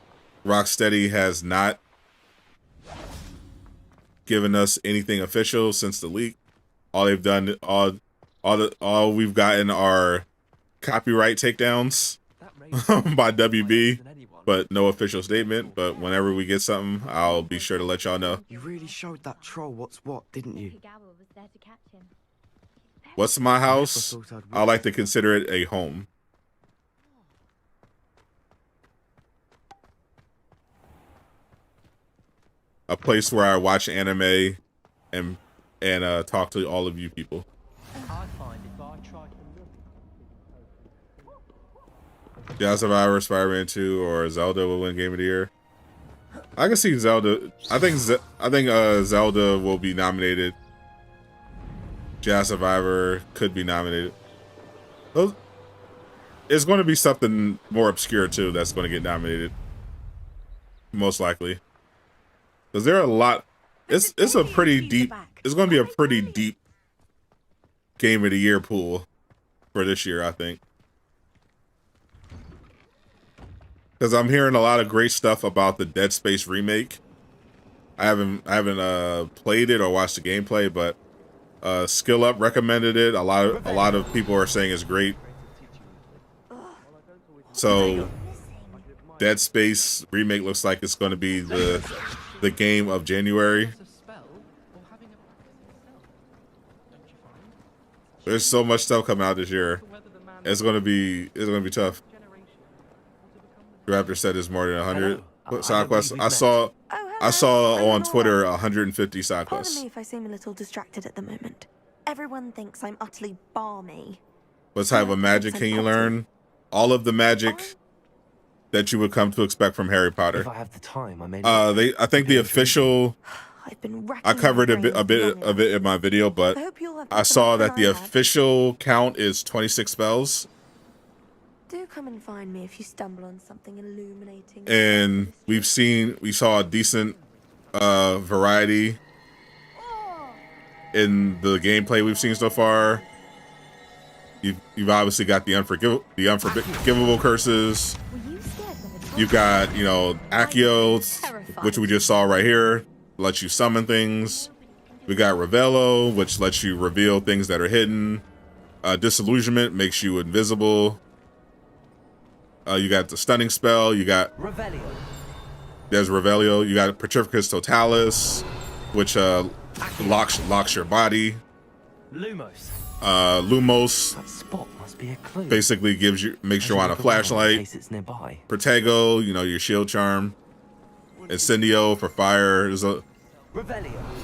Rocksteady has not given us anything official since the leak. All they've done, all we've gotten are copyright takedowns by WB, but no official statement. But whenever we get something, I'll be sure to let y'all know. You really showed that troll what's what, didn't you? What's my house? I like to consider it a home. A place where I watch anime and talk to all of you people. Jazz Survivor, Spider-Man 2, or Zelda will win Game of the Year. I can see Zelda. I think Zelda will be nominated. Jazz Survivor could be nominated. It's going to be something more obscure too that's going to get nominated, most likely. Because there are a lot. It's a pretty deep. It's going to be a pretty deep Game of the Year pool for this year, I think. Because I'm hearing a lot of great stuff about the Dead Space remake. I haven't played it or watched the gameplay, but Skill Up recommended it. A lot of people are saying it's great. So Dead Space remake looks like it's going to be the game of January. There's so much stuff coming out this year. It's gonna be tough. Raptor said it's more than 100 side quests. I saw on Twitter 150 side quests. Pardon me if I seem a little distracted at the moment. Everyone thinks I'm utterly balmy. What type of magic can you learn? All of the magic that you would come to expect from Harry Potter. If I have the time, I think the official. I covered a bit of it in my video, but I saw that the official count is 26 spells. Do come and find me if you stumble on something illuminating. And we saw a decent variety in the gameplay we've seen so far. You've obviously got the unforgivable curses. You've got, you know, Accio, which we just saw right here, lets you summon things. We got Revelo, which lets you reveal things that are hidden. Disillusionment makes you invisible. You got the stunning spell. You got there's Revelio. You got Petrificus Totalis, which locks your body. Lumos That spot must be a clue. basically makes you on a flashlight. It's nearby. Protego, you know, your shield charm. Incendio for fire. There's a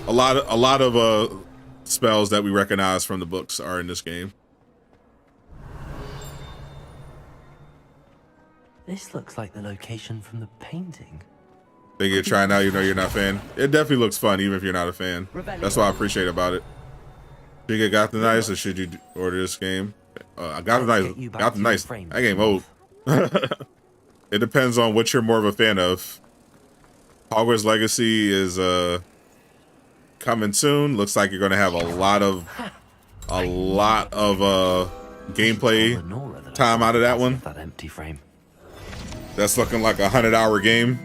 lot of spells that we recognize from the books are in this game. This looks like the location from the painting. Think you're trying out, you know you're not a fan. It definitely looks fun, even if you're not a fan. That's what I appreciate about it. Should you get Gotham Knights or should you order this game? Gotham Knights. That game old. It depends on what you're more of a fan of. Hogwarts Legacy is coming soon. Looks like you're gonna have a lot of gameplay time out of that one. That empty frame. That's looking like a 100-hour game.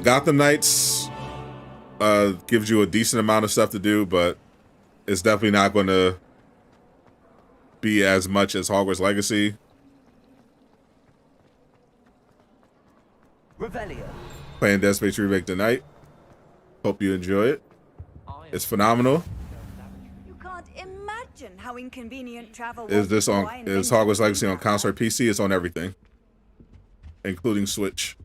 Gotham Knights gives you a decent amount of stuff to do, but it's definitely not going to be as much as Hogwarts Legacy. Playing Dead Space Remake tonight. Hope you enjoy it. It's phenomenal. You can't imagine how inconvenient travel Is Hogwarts Legacy on console or PC? It's on everything, including Switch.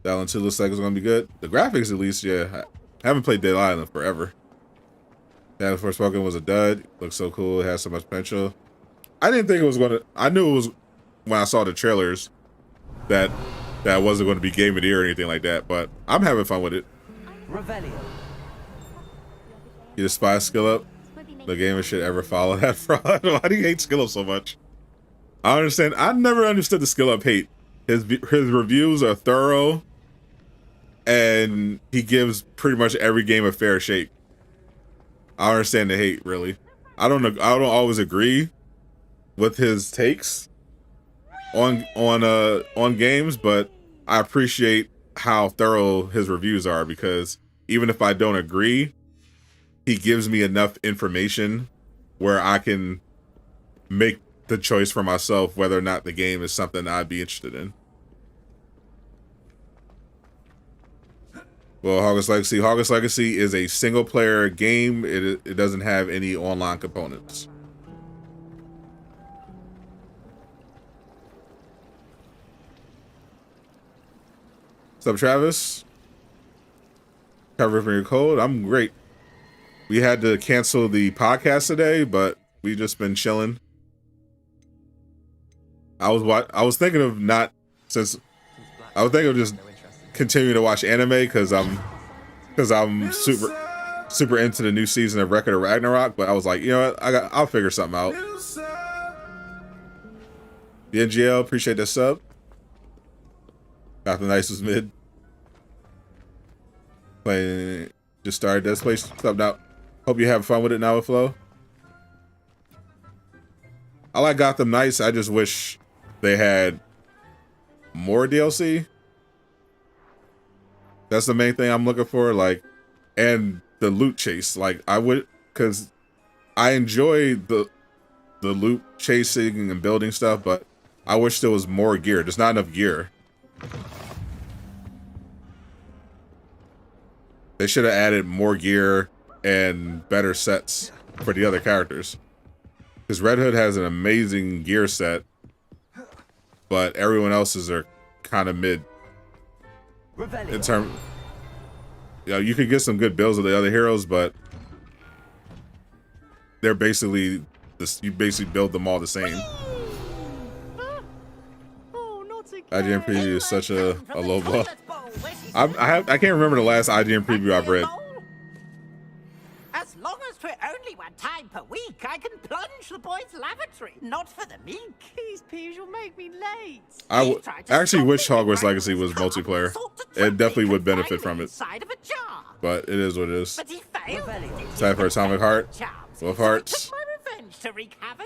That one too looks like it's gonna be good. The graphics, at least, yeah. I haven't played Dead Island forever. That Forspoken was a dud. Looks so cool. It has so much potential. I didn't think it was gonna. I knew it was when I saw the trailers that wasn't going to be game of the year or anything like that. But I'm having fun with it. You despise Skill Up? The game should ever follow that fraud. Why do you hate Skill Up so much? I understand. I never understood the Skill Up hate. His reviews are thorough, and he gives pretty much every game a fair shake. I understand the hate, really. I don't always agree with his takes on games, but I appreciate how thorough his reviews are, because even if I don't agree, he gives me enough information where I can make the choice for myself whether or not the game is something I'd be interested in. Well, Hogwarts Legacy is a single player game. It doesn't have any online components. What's up, Travis? Cover from your cold. I'm great. We had to cancel the podcast today, but we just been chilling. I was thinking of just continuing to watch anime because I'm super into the new season of Record of Ragnarok, but I was like, you know what, I'll figure something out. The NGL, appreciate that sub. Gotham Knights was mid. Playing, just started Dead Space. Sub now. Hope you have fun with it now, with Flo. I like Gotham Knights. I just wish they had more DLC. That's the main thing I'm looking for. Like, and the loot chase. Like, because I enjoy the loot chasing and building stuff, but I wish there was more gear. There's not enough gear. They should have added more gear and better sets for the other characters. Because Red Hood has an amazing gear set, but everyone else's are kind of mid. In terms, you could get some good builds of the other heroes, but they're basically you basically build them all the same. IGN preview is such a low blow. I can't remember the last IGN preview I've read. As long as for only one time per week, I can plunge the boys' lavatory. Not for the meek. These peas will make me late. I actually wish Hogwarts Legacy was multiplayer. It definitely would benefit from it. Inside of a jar. but it is what it is. But he failed. Time for Atomic Heart. Wolf Hearts.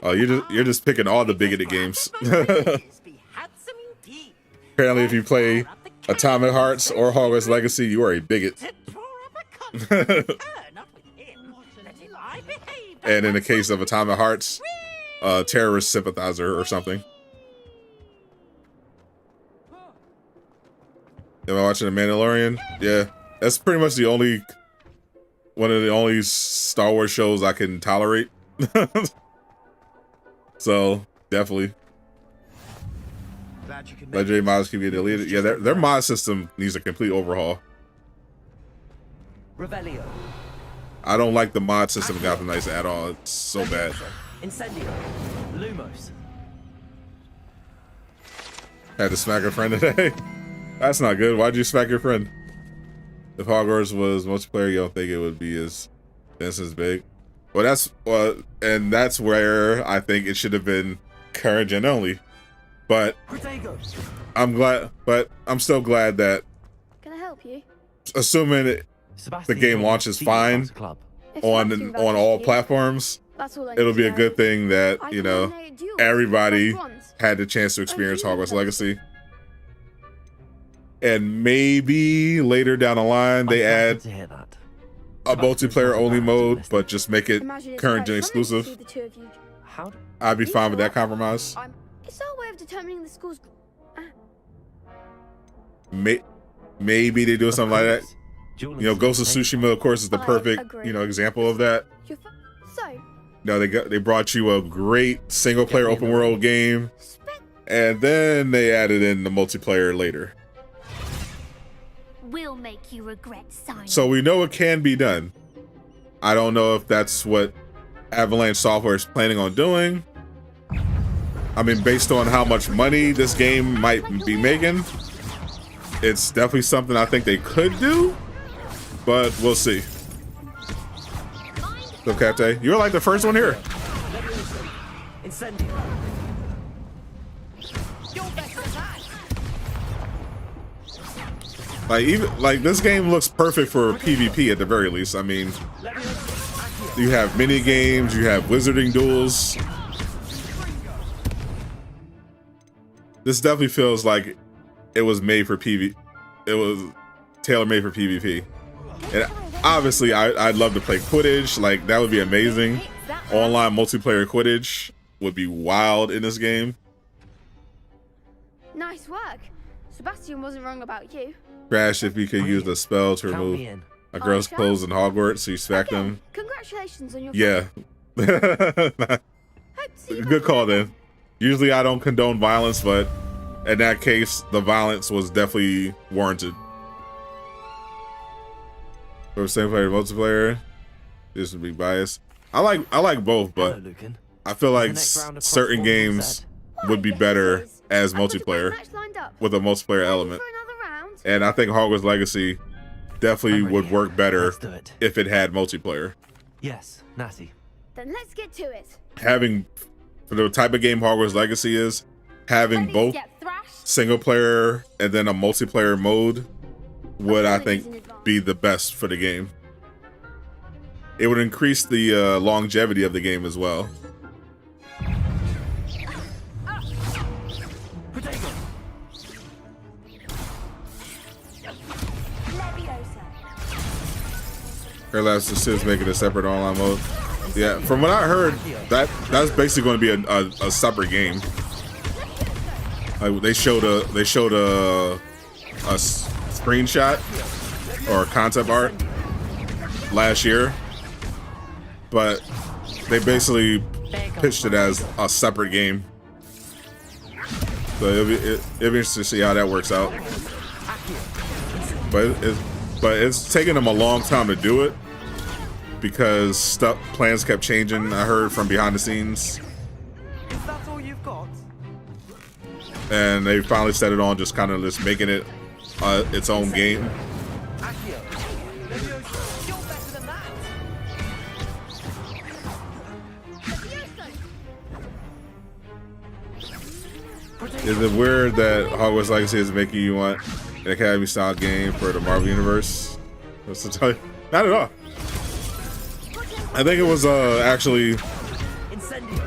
Oh, you're just picking all the bigoted games. Apparently, if you play Atomic Hearts or Hogwarts Legacy, you are a bigot. And in the case of Atomic Hearts, terrorist sympathizer or something. Am I watching The Mandalorian? Yeah, that's pretty much one of the only Star Wars shows I can tolerate. So definitely. Legendary mods can be deleted. Yeah, their mod system needs a complete overhaul. Revelio. I don't like the mod system in Gotham Knights at all. It's so bad. Incendio. Lumos. Had to smack a friend today. That's not good. Why'd you smack your friend? If Hogwarts was multiplayer, you don't think it would be as big? Well, that's where I think it should have been current gen only. But I'm still glad that, Can I help you? assuming the game launches fine on all platforms, it'll be a good thing that, you know, everybody had the chance to experience Hogwarts Legacy. And maybe later down the line they add a multiplayer only mode, but just make it current gen exclusive. I'd be fine with that compromise. It's our way of determining the school's. Maybe they do something like that. You know, Ghost of Tsushima, of course, is the perfect, you know, example of that. So. No, they brought you a great single player open world game, and then they added in the multiplayer later. Will make you regret signing. So we know it can be done. I don't know if that's what Avalanche Software is planning on doing. I mean, based on how much money this game might be making, it's definitely something I think they could do, but we'll see. So, Captain, you're like the first one here. Like this game looks perfect for PvP at the very least. I mean, you have mini games, you have wizarding duels. This definitely feels like it was made for PvP. It was tailor-made for PvP. And obviously, I'd love to play Quidditch. Like, that would be amazing. Online multiplayer Quidditch would be wild in this game. Nice work. Sebastian wasn't wrong about you. Crash if you could use the spell to remove a girl's clothes in Hogwarts, so you smack them. Congratulations on your. Yeah. Good call then. Usually I don't condone violence, but in that case, the violence was definitely warranted. For single player multiplayer, this would be biased. I like both, but I feel like certain games would be better as multiplayer with a multiplayer element. And I think Hogwarts Legacy definitely would work better if it had multiplayer. Yes, Natty. Then let's get to it. Having, for the type of game Hogwarts Legacy is, having both single player and then a multiplayer mode would, I think, be the best for the game. It would increase the longevity of the game as well. Last is making a separate online mode. Yeah, from what I heard, that's basically going to be a separate game. Like they showed a screenshot or concept art last year, but they basically pitched it as a separate game. So it'll be interesting to see how that works out. But it's taken them a long time to do it because plans kept changing. I heard from behind the scenes. Is that all you've got? And they finally set it on just kind of just making it its own game. Is it weird that Hogwarts Legacy is making you want an Academy-style game for the Marvel Universe? That's to tell you. Not at all. I think it was actually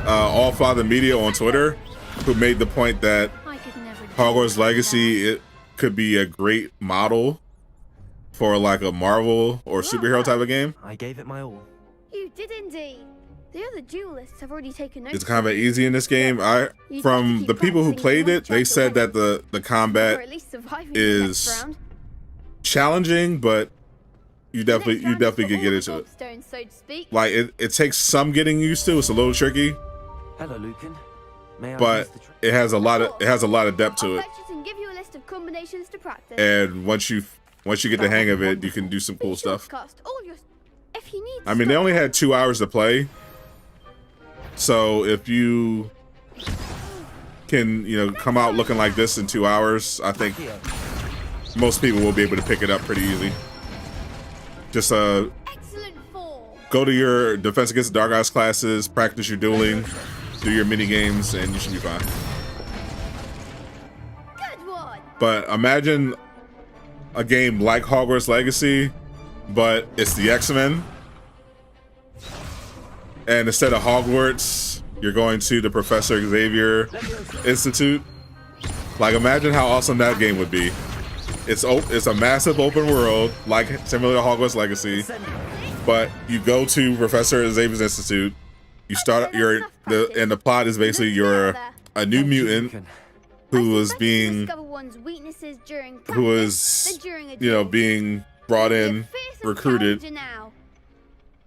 All Father Media on Twitter who made the point that Hogwarts Legacy it could be a great model for like a Marvel or superhero type of game. I gave it my all. You did indeed. The other duelists have already taken notice. It's kind of easy in this game. From the people who played it, they said that the combat is challenging, but you definitely can get into it. Like it takes some getting used to. It's a little tricky. Hello, Lucan. But it has a lot of depth to it. And once you get the hang of it, you can do some cool stuff. I mean, they only had 2 hours to play. So if you can, come out looking like this in 2 hours, I think most people will be able to pick it up pretty easy. Just go to your Defense Against the Dark Arts classes, practice your dueling, do your mini games, and you should be fine. But imagine a game like Hogwarts Legacy, but it's the X-Men. And instead of Hogwarts, you're going to the Professor Xavier Institute. Like, imagine how awesome that game would be. It's a massive open world, like similar to Hogwarts Legacy, but you go to Professor Xavier's Institute. You start and the plot is basically you're a new mutant who is being being brought in, recruited.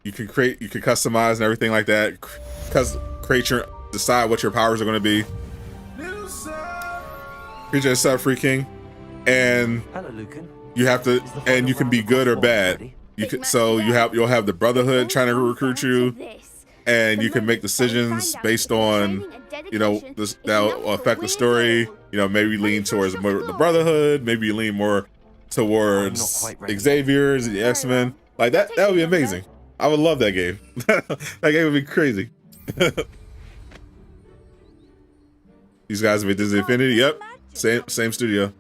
You can customize and everything like that. Decide what your powers are going to be. Creature yourself, Free King, and you have to, and you can be good or bad. You'll have the Brotherhood trying to recruit you, and you can make decisions based on that'll affect the story. Maybe lean towards more the Brotherhood, maybe you lean more towards Xavier's, the X-Men. Like that would be amazing. I would love that game. That game would be crazy. These guys made Disney Infinity. Yep, same studio.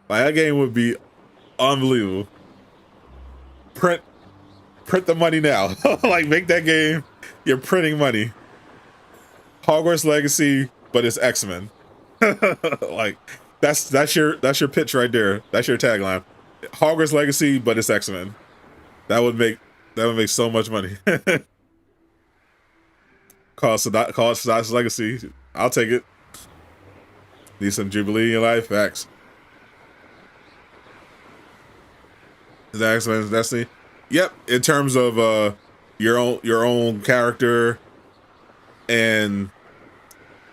Like that game would be unbelievable. Print the money now. Like make that game. You're printing money. Hogwarts Legacy, but it's X-Men. Like that's your pitch right there. That's your tagline. Hogwarts Legacy, but it's X-Men. That would make so much money. Call it Hogwarts Legacy. I'll take it. Need some Jubilee in your life? Facts. Is that X-Men's Destiny? Yep. In terms of your own character and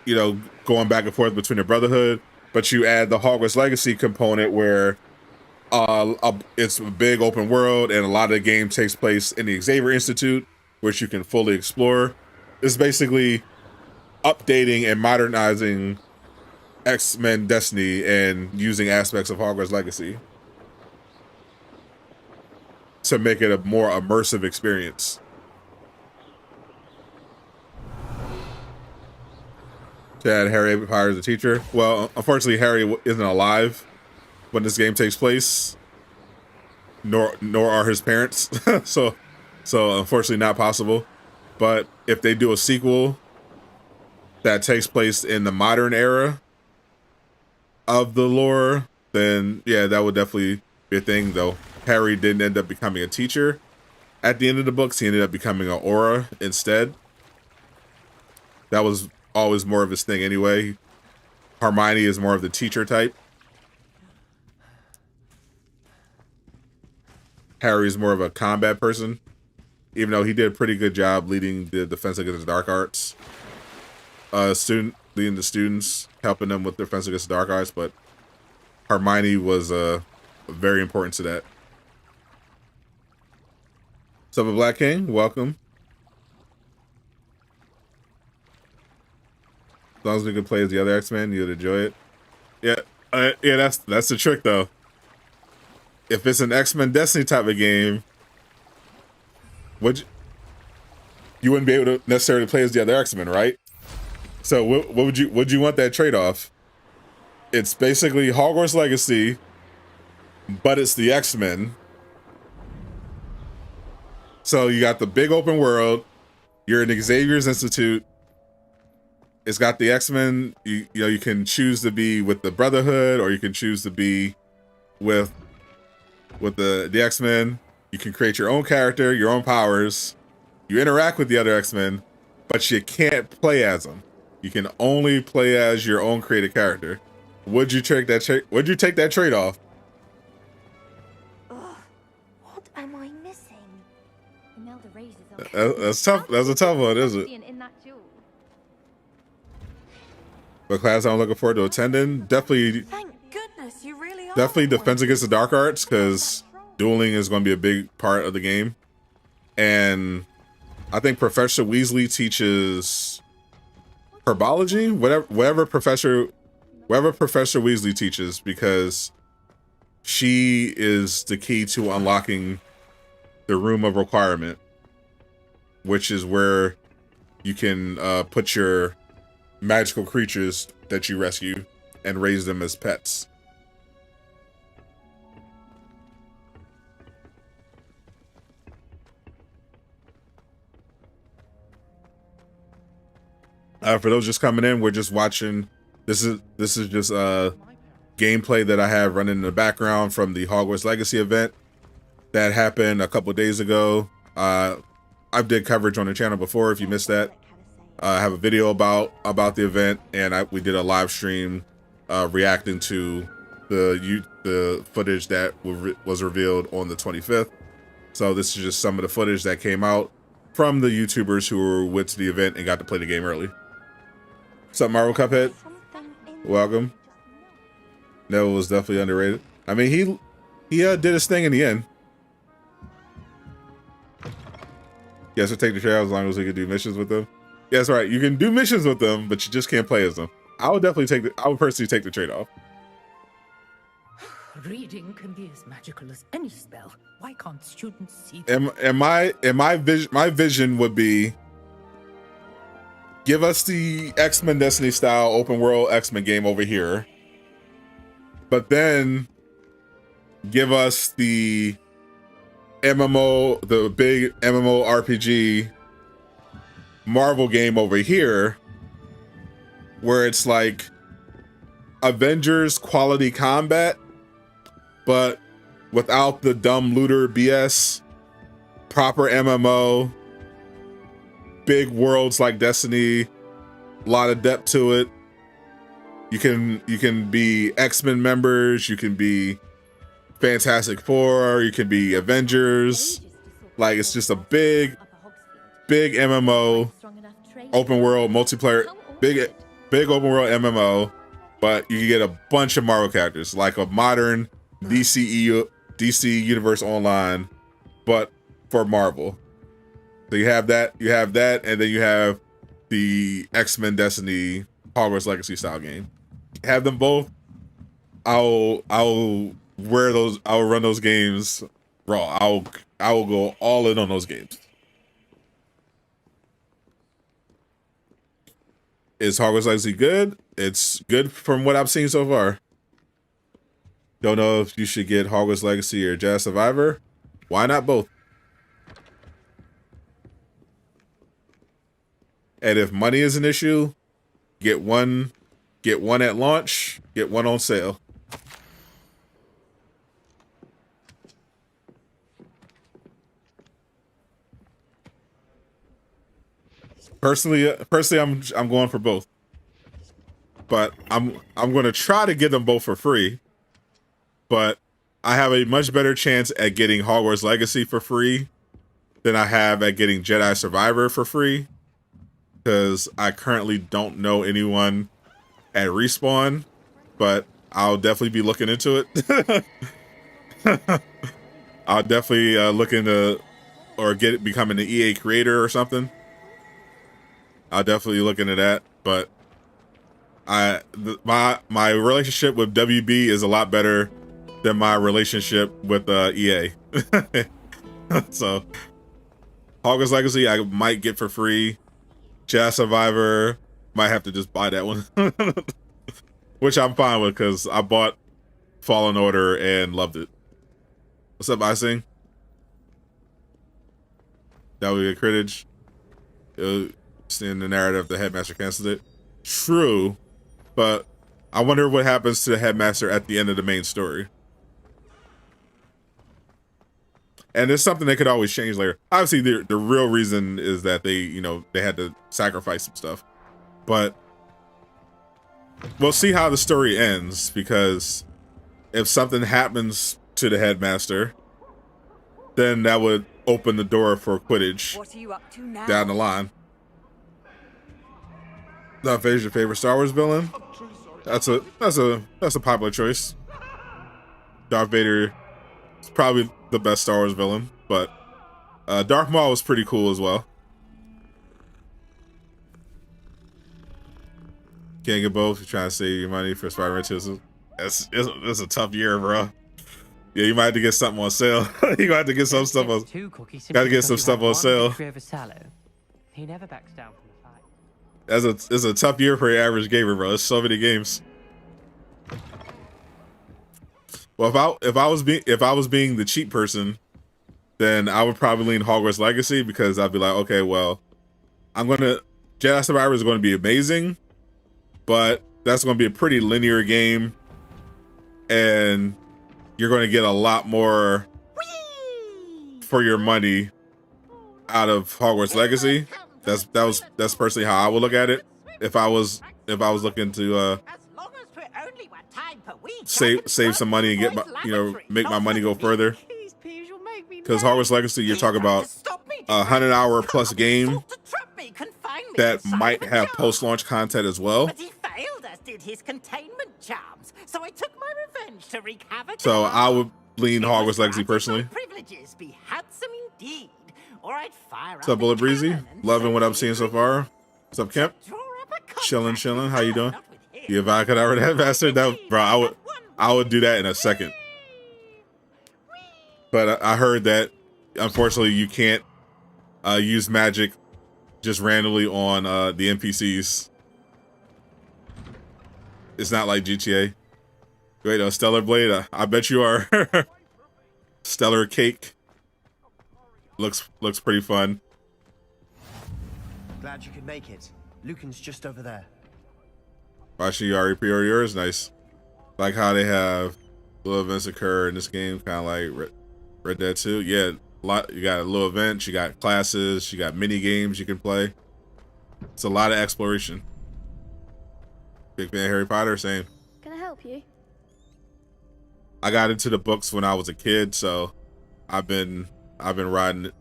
going back and forth between the Brotherhood, but you add the Hogwarts Legacy component where it's a big open world and a lot of the game takes place in the Xavier Institute, which you can fully explore. It's basically updating and modernizing X-Men Destiny and using aspects of Hogwarts Legacy to make it a more immersive experience. To add Harry Potter as a teacher. Well, unfortunately, Harry isn't alive when this game takes place, nor are his parents. so unfortunately not possible. But if they do a sequel that takes place in the modern era of the lore, then yeah, that would definitely be a thing. Though Harry didn't end up becoming a teacher at the end of the books, he ended up becoming an aura instead. That was always more of his thing anyway. Hermione is more of the teacher type. Harry's more of a combat person, even though he did a pretty good job leading the Defense Against the Dark Arts. Leading the students, helping them with Defense Against the Dark Arts, but Hermione was very important to that. What's up, Black King? Welcome. As long as we can play as the other X-Men, you'd enjoy it. Yeah, that's the trick though. If it's an X-Men Destiny type of game, you wouldn't be able to necessarily play as the other X-Men, right? So what would you want that trade-off? It's basically Hogwarts Legacy, but it's the X-Men. So you got the big open world. You're in Xavier's Institute. It's got the X-Men. You know, you can choose to be with the Brotherhood, or you can choose to be with the X-Men. You can create your own character, your own powers. You interact with the other X-Men, but you can't play as them. You can only play as your own created character. Would you take that trade-off? What am I missing? Imelda raises That's tough. That's a tough one, isn't it? in that duel. But class I'm looking forward to attending. Definitely Thank goodness you really are. Definitely Defense Against the Dark Arts, because dueling is going to be a big part of the game. And I think Professor Weasley teaches herbology, whatever Professor Weasley teaches, because she is the key to unlocking the Room of Requirement, which is where you can put your magical creatures that you rescue and raise them as pets. For those just coming in, we're just watching. This is just gameplay that I have running in the background from the Hogwarts Legacy event that happened a couple days ago. I've did coverage on the channel before. If you missed that, I have a video about the event, and we did a live stream reacting to the footage that was revealed on the 25th. So this is just some of the footage that came out from the YouTubers who went to the event and got to play the game early. What's up, Marvel Cuphead? Welcome. Neville was definitely underrated. I mean, he did his thing in the end. Yes, we'll take the trail as long as we can do missions with them. Yeah, that's right. You can do missions with them, but you just can't play as them. I would personally take the trade-off. Reading can be as magical as any spell. Why can't students see And my vision would be, give us the X-Men Destiny style open world X-Men game over here, but then give us the MMO, the big MMO RPG Marvel game over here, where it's like Avengers quality combat, but without the dumb looter BS. Proper MMO, big worlds like Destiny, a lot of depth to it. You can be X-Men members, you can be Fantastic Four, you can be Avengers. Like, it's just a big MMO, open world multiplayer, big open world MMO, but you can get a bunch of Marvel characters, like a modern DC Universe Online, but for Marvel. So you have that, and then you have the X-Men Destiny Hogwarts Legacy style game. Have them both. I'll run those games raw. I will go all in on those games. Is Hogwarts Legacy good? It's good from what I've seen so far. Don't know if you should get Hogwarts Legacy or Jedi Survivor. Why not both? And if money is an issue, get one at launch, get one on sale. Personally, I'm going for both. But I'm going to try to get them both for free. But I have a much better chance at getting Hogwarts Legacy for free than I have at getting Jedi Survivor for free, because I currently don't know anyone at Respawn, but I'll definitely be looking into it. I'll definitely look into, or becoming an EA creator or something. I'll definitely look into that, but my relationship with WB is a lot better than my relationship with EA. So Hogwarts Legacy I might get for free. Jazz Survivor might have to just buy that one. Which I'm fine with, because I bought Fallen Order and loved it. What's up, Icing? That would be a critic. It's in the narrative, the headmaster canceled it. True, but I wonder what happens to the headmaster at the end of the main story. And it's something that could always change later. Obviously, the real reason is that they, you know, they had to sacrifice some stuff. But we'll see how the story ends, because if something happens to the headmaster, then that would open the door for Quidditch What are you up to now? down the line. Darth Vader's your favorite Star Wars villain? That's a popular choice. Darth Vader is probably the best Star Wars villain, but Darth Maul was pretty cool as well. Can't get both. You're trying to save your money for Spider-Man 2. It's a tough year, bro. Yeah, you might have to get something on sale. You might have to get some stuff on. Gotta get some stuff on sale. He never backs down from the fight. It's a tough year for your average gamer, bro. There's so many games. Well, if I was being the cheap person, then I would probably lean Hogwarts Legacy, because I'd be like, okay, well, Jedi Survivor is going to be amazing, but that's going to be a pretty linear game, and you're going to get a lot more for your money out of Hogwarts Legacy. That's personally how I would look at it. If I was looking to save some money and get my, make my money go further. Because Hogwarts Legacy, you're talking about a 100-hour plus game that might have post-launch content as well. But he failed, as did his containment charms. So I took my revenge to wreak havoc. So I would lean Hogwarts Legacy personally. Privileges be handsome indeed, or I'd fire What's up, Bullet Breezy? Loving what I'm seeing so far. What's up, Kemp? Chilling. How you doing? If I could ever that bastard, bro, I would do that in a second. But I heard that unfortunately you can't use magic just randomly on the NPCs. It's not like GTA. Wait, a Stellar Blade? I bet you are. Stellar Cake. Looks pretty fun. Glad you could make it. Lucan's just over there. Actually, you already pre-ordered yours? Nice. Like how they have little events occur in this game, kind of like Red Dead 2. Yeah, you got a little events, you got classes, you got mini games you can play. It's a lot of exploration. Big fan of Harry Potter, same. Can I help you? I got into the books when I was a kid, so I've been riding it.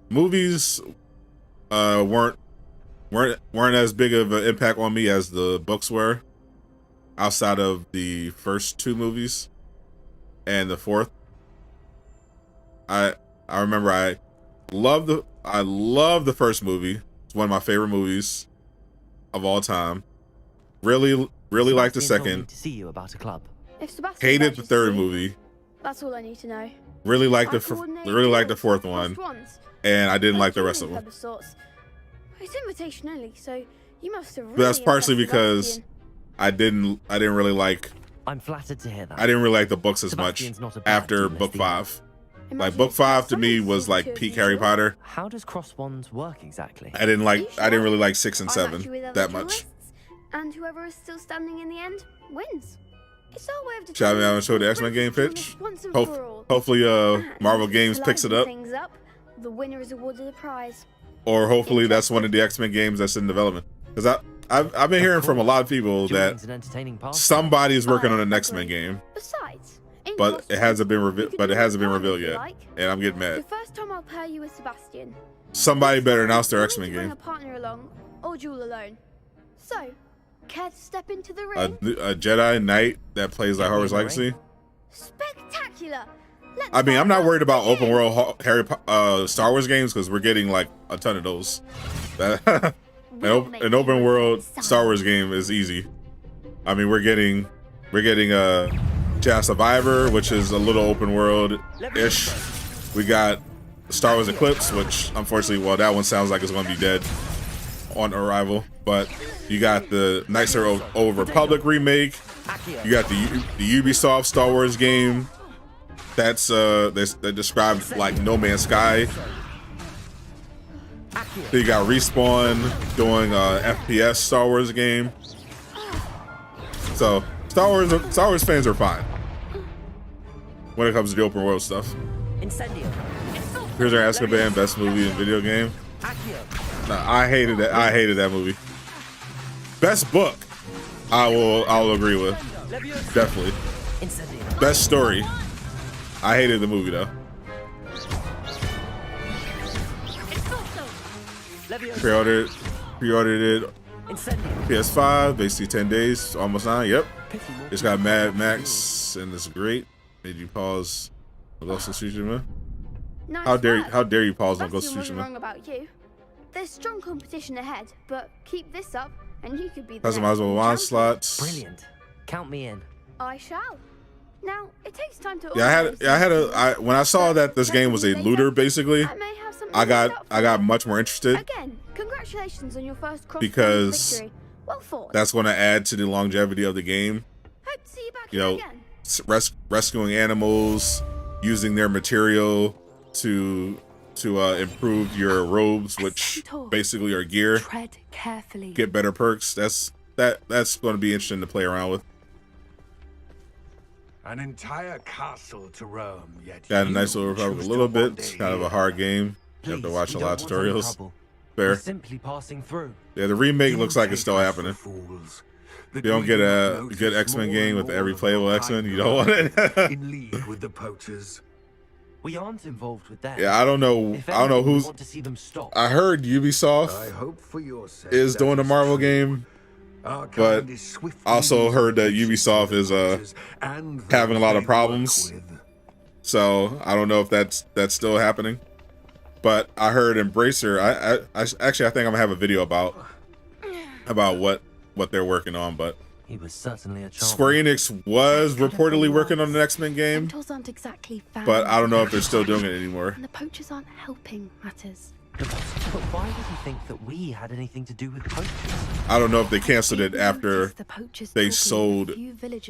Movies weren't as big of an impact on me as the books were, outside of the first 2 movies and the 4th. I remember I love the first movie. It's one of my favorite movies of all time. Really liked the second. To see you about a club. If Sebastian Hated the third movie. That's all I need to know. Really liked the 4th one, and I didn't like the rest of them. It's invitation only, so you must have. But that's partially because I didn't really like. I'm flattered to hear that. I didn't really like the books as much after book 5. Like book 5 to me was like peak Harry Potter. How does cross wands work exactly? I didn't really like 6 and 7 that much. And whoever is still standing in the end wins. It's our way of Shall we show the X-Men game pitch? Hopefully Marvel Games picks it up. The winner is awarded a prize. Or hopefully that's one of the X-Men games that's in development. Because I've been hearing from a lot of people that somebody's working on an X-Men game. Besides, but it hasn't been revealed yet, and I'm getting mad. The first time I'll pair you with Sebastian. Somebody better announce their X-Men game. Bring a partner along, or duel alone. So, care to step into the ring? A Jedi Knight that plays like Hogwarts Legacy. Spectacular. I mean, I'm not worried about open world Star Wars games, because we're getting like a ton of those. An open world Star Wars game is easy. I mean, we're getting Jedi Survivor, which is a little open world ish. We got Star Wars Eclipse, which unfortunately, well, that one sounds like it's going to be dead on arrival. But you got the Knights of the Old Republic remake. You got the Ubisoft Star Wars game That's they described like No Man's Sky. Then you got Respawn doing FPS Star Wars game. So Star Wars fans are fine when it comes to the open world stuff. Here's our Azkaban best movie and video game. Nah, I hated that. I hated that movie. Best book, I'll agree with. Definitely. Best story. I hated the movie though. Pre-ordered it. PS5, basically 10 days, almost 9. Yep. It's got Mad Max, and it's great. Made you pause on Ghost of Tsushima. Nice How work. dare you pause on Ghost of Bastion wasn't Tsushima? wrong about you. There's strong competition ahead, but keep this up, and you could be the Customizable wine slots. Brilliant. Count me in. I shall. Now it takes time to. When I saw that this game was a looter, basically, I got much more interested. Again, congratulations on your first because victory. Well fought. That's going to add to the longevity of the game. Hope to see you back You know, again. rescuing animals, using their material to improve your robes, which basically are gear. Tread carefully. Get better perks. That's going to be interesting to play around with. An entire castle to roam, yet Got a nice little Republic a little bit. It's kind of a hard game. You have to watch a lot of tutorials. Fair. Simply passing through. Yeah, the remake looks like it's still happening. You don't get a good X-Men game with every playable X-Men. You don't want it. In league with the poachers. We aren't involved with that. Yeah, I don't know who's. Want to see them stop. I heard Ubisoft is doing a Marvel game, but also heard that Ubisoft is having a lot of problems. So I don't know if that's still happening. But I heard Embracer. I think I'm gonna have a video about what they're working on. But he was certainly a Square Enix was reportedly working on the X-Men game, Centaurs aren't exactly but I don't know if they're still doing it anymore. And the poachers aren't helping matters. But why would he think that we had anything to do with poachers? I don't know if they canceled it after they sold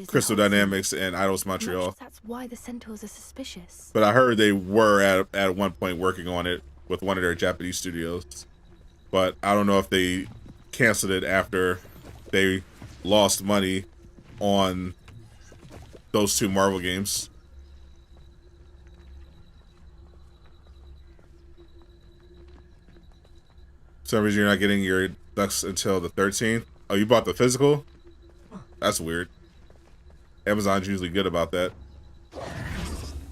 Crystal Dynamics and Idols Montreal. That's why the Centaurs are suspicious. But I heard they were at one point working on it with one of their Japanese studios. But I don't know if they canceled it after they lost money on those two Marvel games. For some reason you're not getting your ducks until the 13th. Oh, you bought the physical? That's weird. Amazon's usually good about that.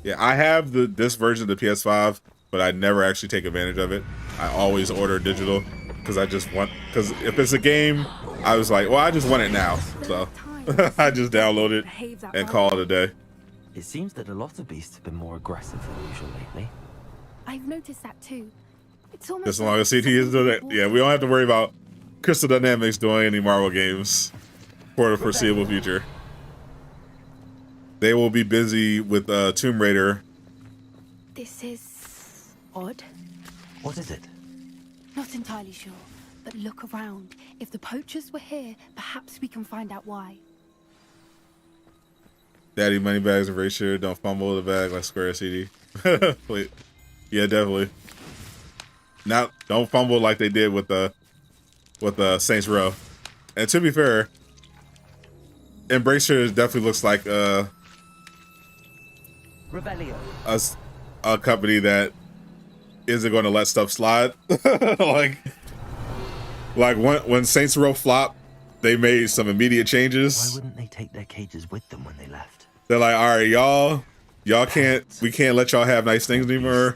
Yeah, I have this version of the PS5, but I never actually take advantage of it. I always order digital because if it's a game, I was like, well, I just want it now. So I just download it and call it a day. It seems that a lot of beasts have been more aggressive than usual lately. I've noticed that too. It's almost Just as long as CT is doing it. Yeah, we don't have to worry about Crystal Dynamics doing any Marvel games for the foreseeable future. They will be busy with Tomb Raider. This is odd. What is it? Not entirely sure, but look around. If the poachers were here, perhaps we can find out why. Daddy Moneybags and Ratio don't fumble the bag like Square CD. Wait. Yeah, definitely. Now, don't fumble like they did with the Saints Row. And to be fair, Embracer definitely looks like a company that isn't going to let stuff slide. like when Saints Row flopped, they made some immediate changes. Why wouldn't they take their cages with them when they left? They're like, all right, y'all we can't let y'all have nice things anymore.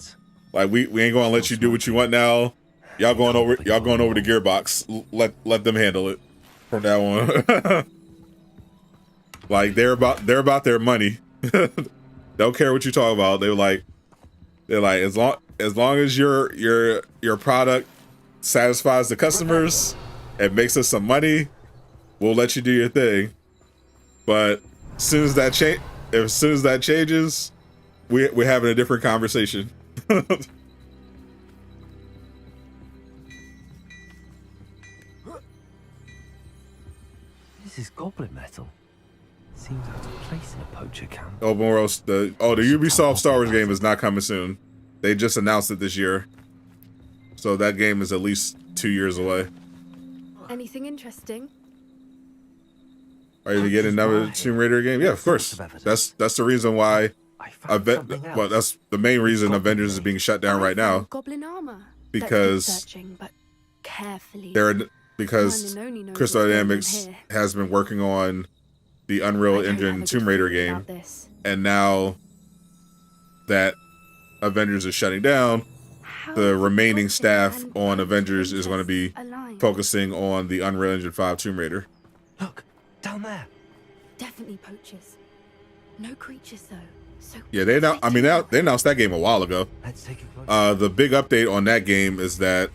Like we ain't gonna let you do what you want now. Y'all going over to Gearbox. Let them handle it from now on. Like they're about their money. Don't care what you talk about. They're like as long as your product satisfies the customers and makes us some money, we'll let you do your thing. But as soon as that changes, we're having a different conversation. This is goblin metal. Seems out of place in a poacher camp. Open world. The Ubisoft Star Wars game is not coming soon. They just announced it this year, so that game is at least 2 years away. Anything interesting? Are you gonna get another Tomb Raider game? Yeah, of course. That's the reason why. Well, that's the main reason Avengers is being shut down right now. Goblin armor. Because searching, but carefully. Because Crystal Dynamics has been working on the Unreal Engine Tomb Raider game, and now that Avengers is shutting down, the remaining staff on Avengers is going to be focusing on the Unreal Engine 5 Tomb Raider. Look, down there. Definitely poachers. No creatures though. So yeah, they announced that game a while ago. Let's take a closer. The big update on that game is that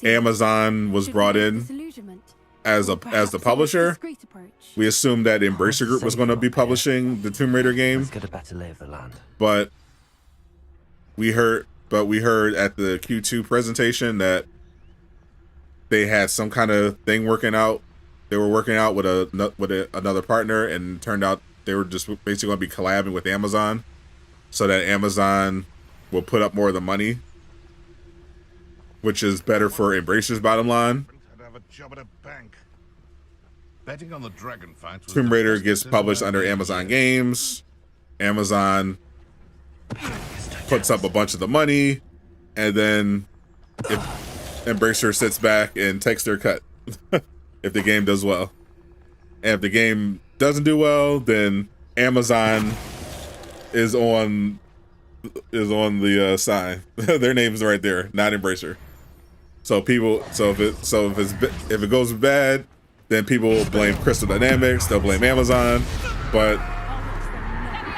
Amazon was brought in as the publisher. We assumed that Embracer Group was going to be publishing the Tomb Raider game. Let's get a better lay of the land. But we heard at the Q2 presentation that they had some kind of thing working out. They were working out with another partner, and it turned out they were just basically going to be collabing with Amazon, so that Amazon will put up more of the money, which is better for Embracer's bottom line. I'd have a job at a bank. Betting on the dragon fight. Tomb Raider gets published under Amazon Games. Amazon puts up a bunch of the money, and then Embracer sits back and takes their cut if the game does well. And if the game doesn't do well, then Amazon is on the sign. Their name's right there, not Embracer. So if it goes bad, then people will blame Crystal Dynamics, they'll blame Amazon, but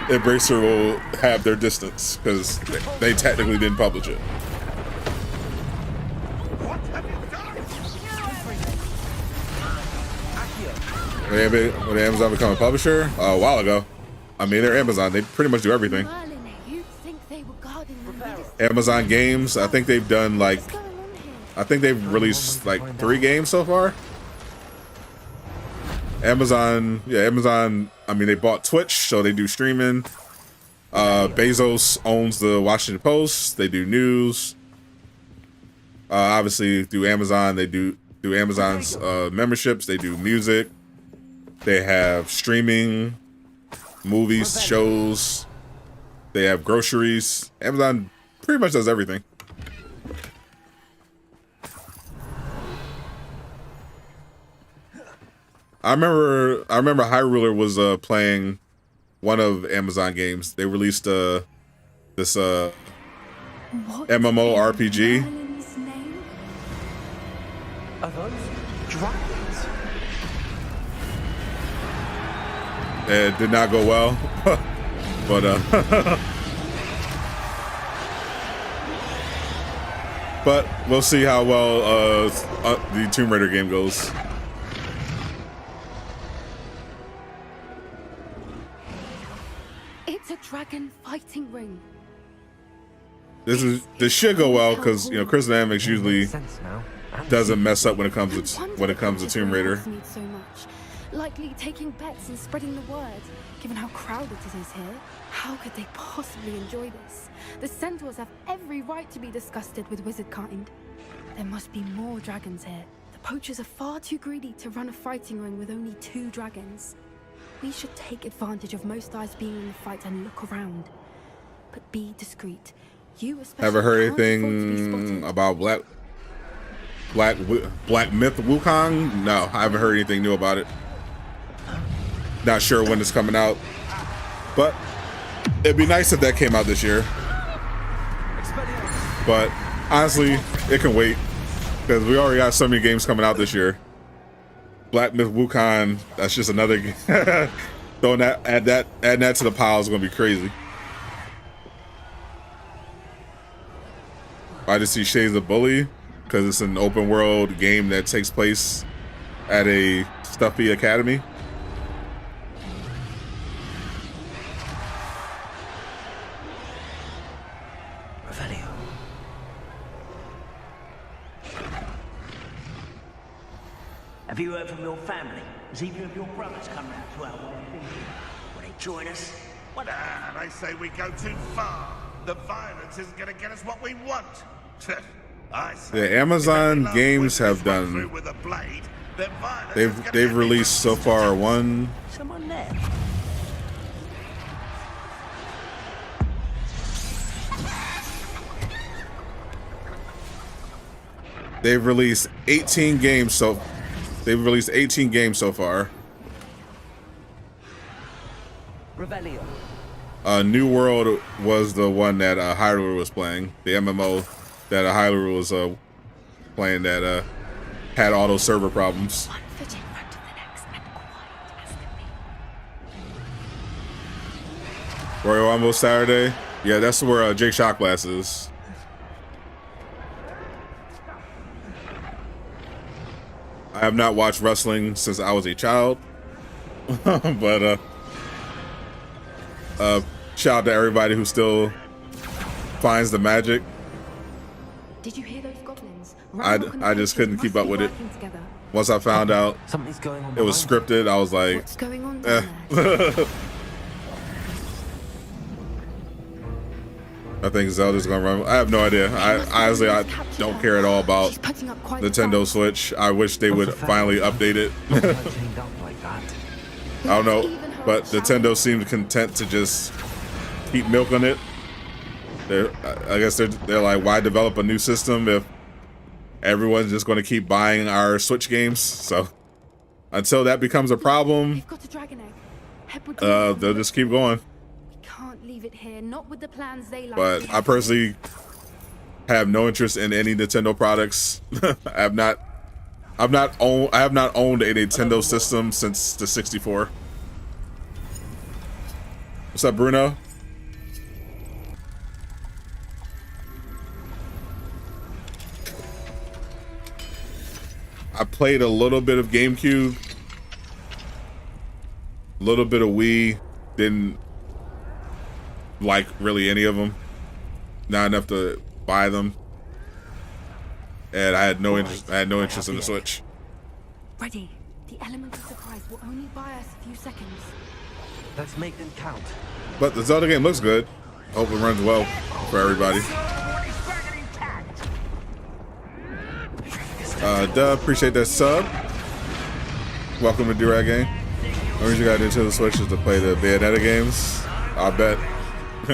Embracer will have their distance because they technically didn't publish it. When Amazon become a publisher? A while ago. I mean, they're Amazon. They pretty much do everything. Amazon Games, I think they've done they've released 3 games so far. Amazon, I mean, they bought Twitch, so they do streaming. Bezos owns the Washington Post. They do news. Obviously, through Amazon, they do Amazon's memberships. They do music. They have streaming, movies, shows. They have groceries. Amazon pretty much does everything. I remember Hyrule was playing one of Amazon games. They released this MMO RPG. Are those dragons? It did not go well, but but we'll see how well the Tomb Raider game goes. It's a dragon fighting ring. This should go well because Crystal Dynamics usually doesn't mess up when it comes to Tomb Raider. So much. Likely taking bets and spreading the word. Given how crowded it is here, how could they possibly enjoy this? The centaurs have every right to be disgusted with wizard kind. There must be more dragons here. The poachers are far too greedy to run a fighting ring with only 2 dragons. We should take advantage of most eyes being in the fight and look around. But be discreet. You especially Ever heard anything about Black Myth Wukong? No, I haven't heard anything new about it. Not sure when it's coming out, but it'd be nice if that came out this year. But honestly, it can wait because we already got so many games coming out this year. Black Myth Wukong, that's just another game. Adding that to the pile is gonna be crazy. I just see Shades of Bully because it's an open world game that takes place at a stuffy academy. Have you heard from your family? Has either of your brothers come round to our way of thinking? Will they join us? What? I say we go too far. The violence isn't going to get us what we want. I say, the Amazon games have done. They've released so far one. Someone there. They've released 18 games so far. Revelio. New World was the one that Hyrule was playing, the MMO that Hyrule was playing that had all those server problems. Royal Rumble Saturday, yeah, that's where Jake Shockblast is. I have not watched wrestling since I was a child, but shout out to everybody who still finds the magic. Did you hear those goblins? I just couldn't keep up with it. Once I found out something's going on, it was scripted, I was like, what's going on down there? I think Zelda's gonna run. I have no idea. I honestly don't care at all about Nintendo Switch. I wish they would finally update it. I don't know, but Nintendo seemed content to just keep milking it. I guess they're like, why develop a new system if everyone's just going to keep buying our Switch games? So until that becomes a problem, they'll just keep going. Leave it here, not with the plans they like. But I personally have no interest in any Nintendo products. I have not owned a Nintendo system since the 64. What's up, Bruno? I played a little bit of GameCube, a little bit of Wii, didn't like really any of them, not enough to buy them, and I had no interest in the Switch. Ready. The element of surprise will only buy us a few seconds. Let's make them count. But the Zelda game looks good. Hope it runs well for everybody. Dub, appreciate that sub. Welcome to Durag game. The reason I got into the Switch is to play the Bayonetta games. I bet. I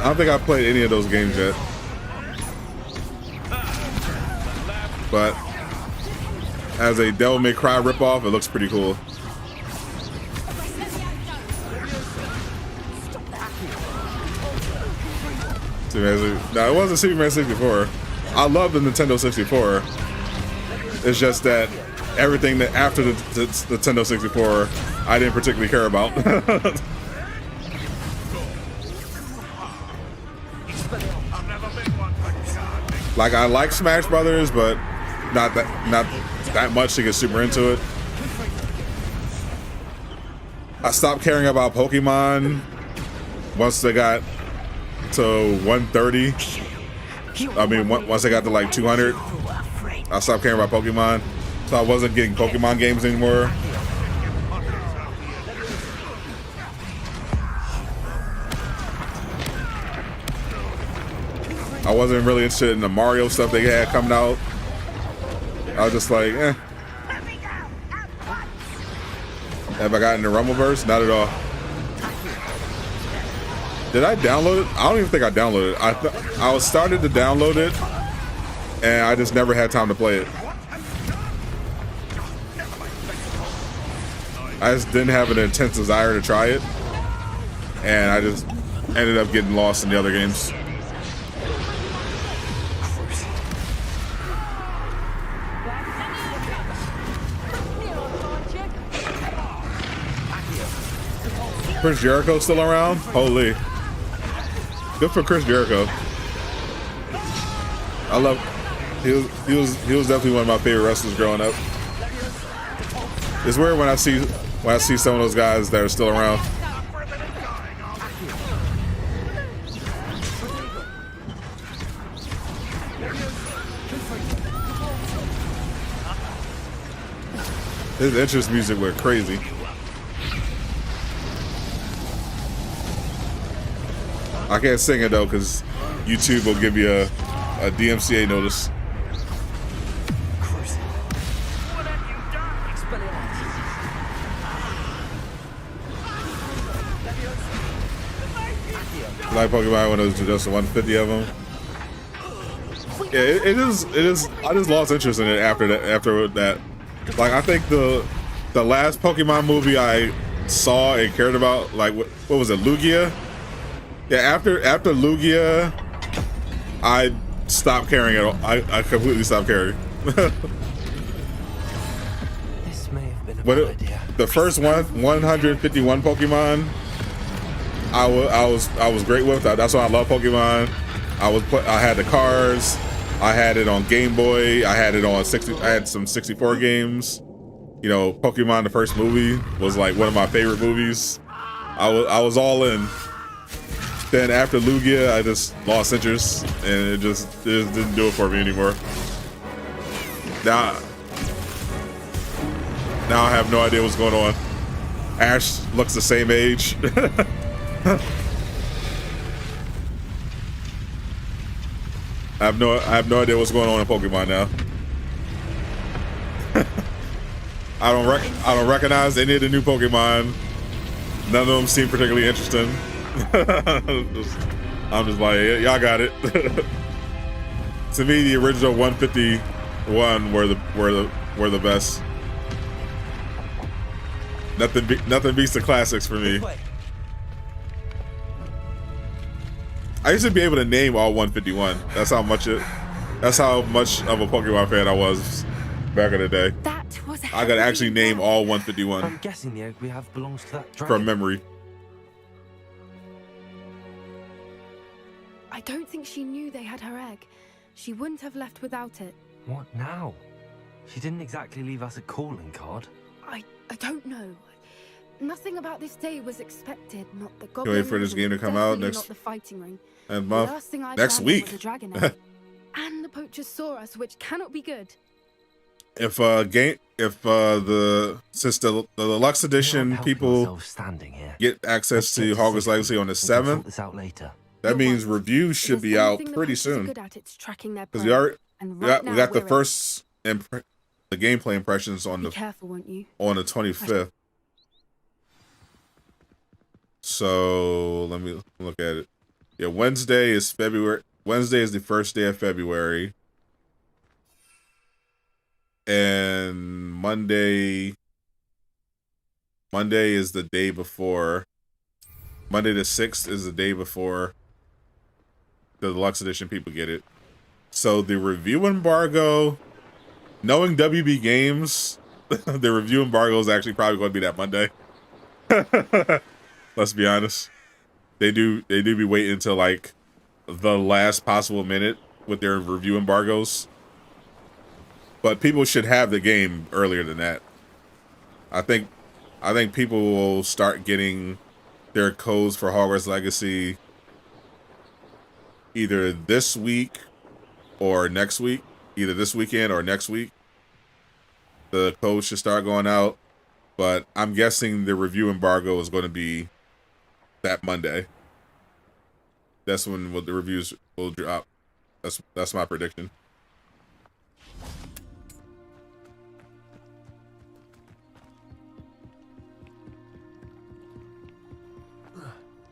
don't think I played any of those games yet, but as a Devil May Cry ripoff, it looks pretty cool. No, it wasn't Super Mario 64. I love the Nintendo 64. It's just that everything that after the Nintendo 64, I didn't particularly care about. Like, I like Smash Brothers, but not that much to get super into it. I stopped caring about Pokemon once they got to 130. I mean, once they got to like 200, I stopped caring about Pokemon. So I wasn't getting Pokemon games anymore. I wasn't really interested in the Mario stuff they had coming out. I was just like, eh. Have I gotten the Rumbleverse? Not at all. Did I download it? I don't even think I downloaded it. I was started to download it, and I just never had time to play it. I just didn't have an intense desire to try it, and I just ended up getting lost in the other games. Chris Jericho still around? Holy. Good for Chris Jericho. I love, he was definitely one of my favorite wrestlers growing up. It's weird when I see some of those guys that are still around. His interest music went crazy. I can't sing it though, because YouTube will give you a DMCA notice. Like Pokemon when it was just 150 of them. Yeah, it is. I just lost interest in it after that. Like, I think the last Pokemon movie I saw and cared about, like what was it, Lugia? Yeah, after Lugia, I stopped caring at all. I completely stopped caring. This may have been a bad idea. The first 151 Pokemon, I was great with. That's why I love Pokemon. I had the cars. I had it on Game Boy. I had it on 60. I had some 64 games. You know, Pokemon, the first movie, was like one of my favorite movies. I was all in. Then after Lugia, I just lost interest, and it just didn't do it for me anymore. Now I have no idea what's going on. Ash looks the same age. I have no idea what's going on in Pokemon now. I don't recognize any of the new Pokemon. None of them seem particularly interesting. I'm just like, y'all got it. To me, the original 151 were the best. Nothing beats the classics for me. I used to be able to name all 151. That's how much of a Pokemon fan I was back in the day. That was I could actually name all 151. I'm guessing the egg we have belongs to that dragon. From memory. I don't think she knew they had her egg. She wouldn't have left without it. What now? She didn't exactly leave us a calling card. I don't know. Nothing about this day was expected. Not the Can't goblins. wait for this game to come out Not the fighting ring. next week. Was a dragon egg. And the poachers saw us, which cannot be good. Since the deluxe edition people get access to Hogwarts Legacy on the 7th, that means reviews should be out pretty soon. Because we got the first the gameplay impressions on the careful, won't you? On the 25th. So let me look at it. Yeah, Wednesday is February. Wednesday is the first day of February. And Monday is the day before. Monday the 6th is the day before the deluxe edition people get it. So the review embargo, knowing WB Games, the review embargo is actually probably going to be that Monday. Let's be honest. They do be waiting until like the last possible minute with their review embargoes. But people should have the game earlier than that. I think people will start getting their codes for Hogwarts Legacy either this week or next week. Either this weekend or next week. The codes should start going out. But I'm guessing the review embargo is going to be that Monday. That's when the reviews will drop. That's my prediction.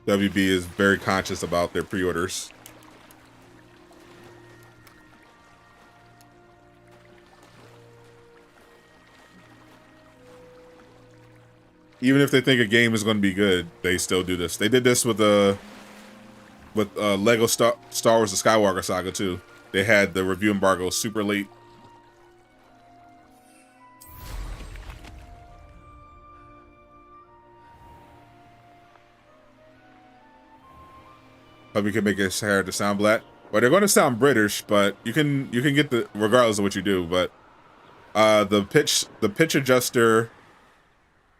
WB is very conscious about their pre-orders. Even if they think a game is going to be good, they still do this. They did this with Lego Star Wars: The Skywalker Saga too. They had the review embargo super late. Hope you can make his hair to sound black. Well, they're going to sound British, but you can get the regardless of what you do. But the pitch adjuster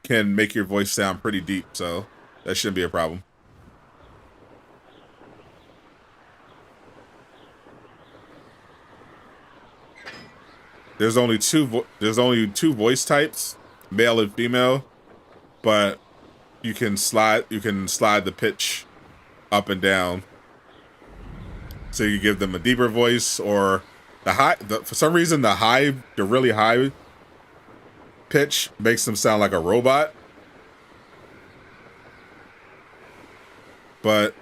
can make your voice sound pretty deep, so that shouldn't be a problem. There's only two voice types, male and female, but you can slide the pitch up and down. So you give them a deeper voice or the high. For some reason, the really high pitch makes them sound like a robot. But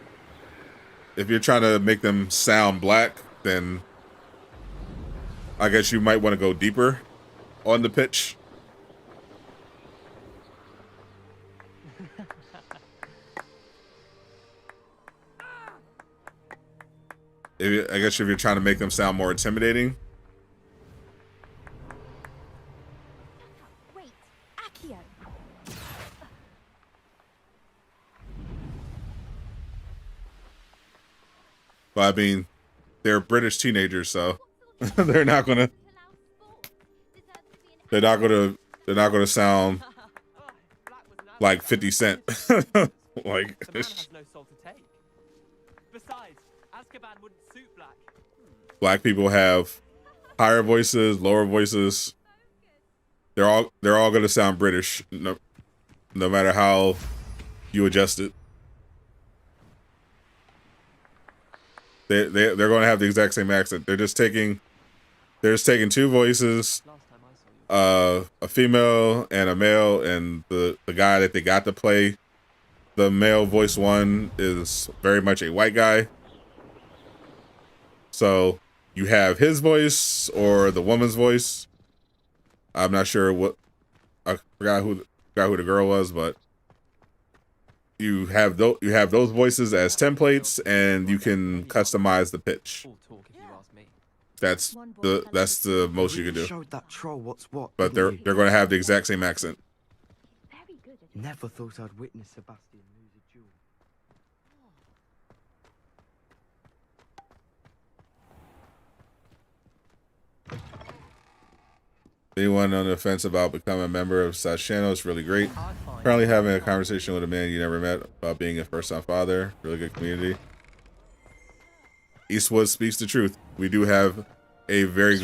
if you're trying to make them sound black, then I guess you might want to go deeper on the pitch. I guess if you're trying to make them sound more intimidating. Wait, Accio. But I mean, they're British teenagers, so they're not gonna sound like 50 Cent. Like, The man has no soul to take. Besides, Azkaban wouldn't suit Black. black people have higher voices, lower voices. They're all gonna sound British, no matter how you adjust it. They're going to have the exact same accent. They're just taking two voices, a female and a male, and the guy that they got to play the male voice one is very much a white guy. So you have his voice or the woman's voice. I'm not sure what, I forgot who the girl was, but you have those voices as templates, and you can customize the pitch. That's the most you can do. Showed that troll what's what. But they're going to have the exact same accent. Never thought I'd witness Sebastian lose a duel. Anyone on the fence about becoming a member of such channel is really great. Currently having a conversation with a man you never met about being a first-time father. Really good community. Eastwood speaks the truth. We do have a very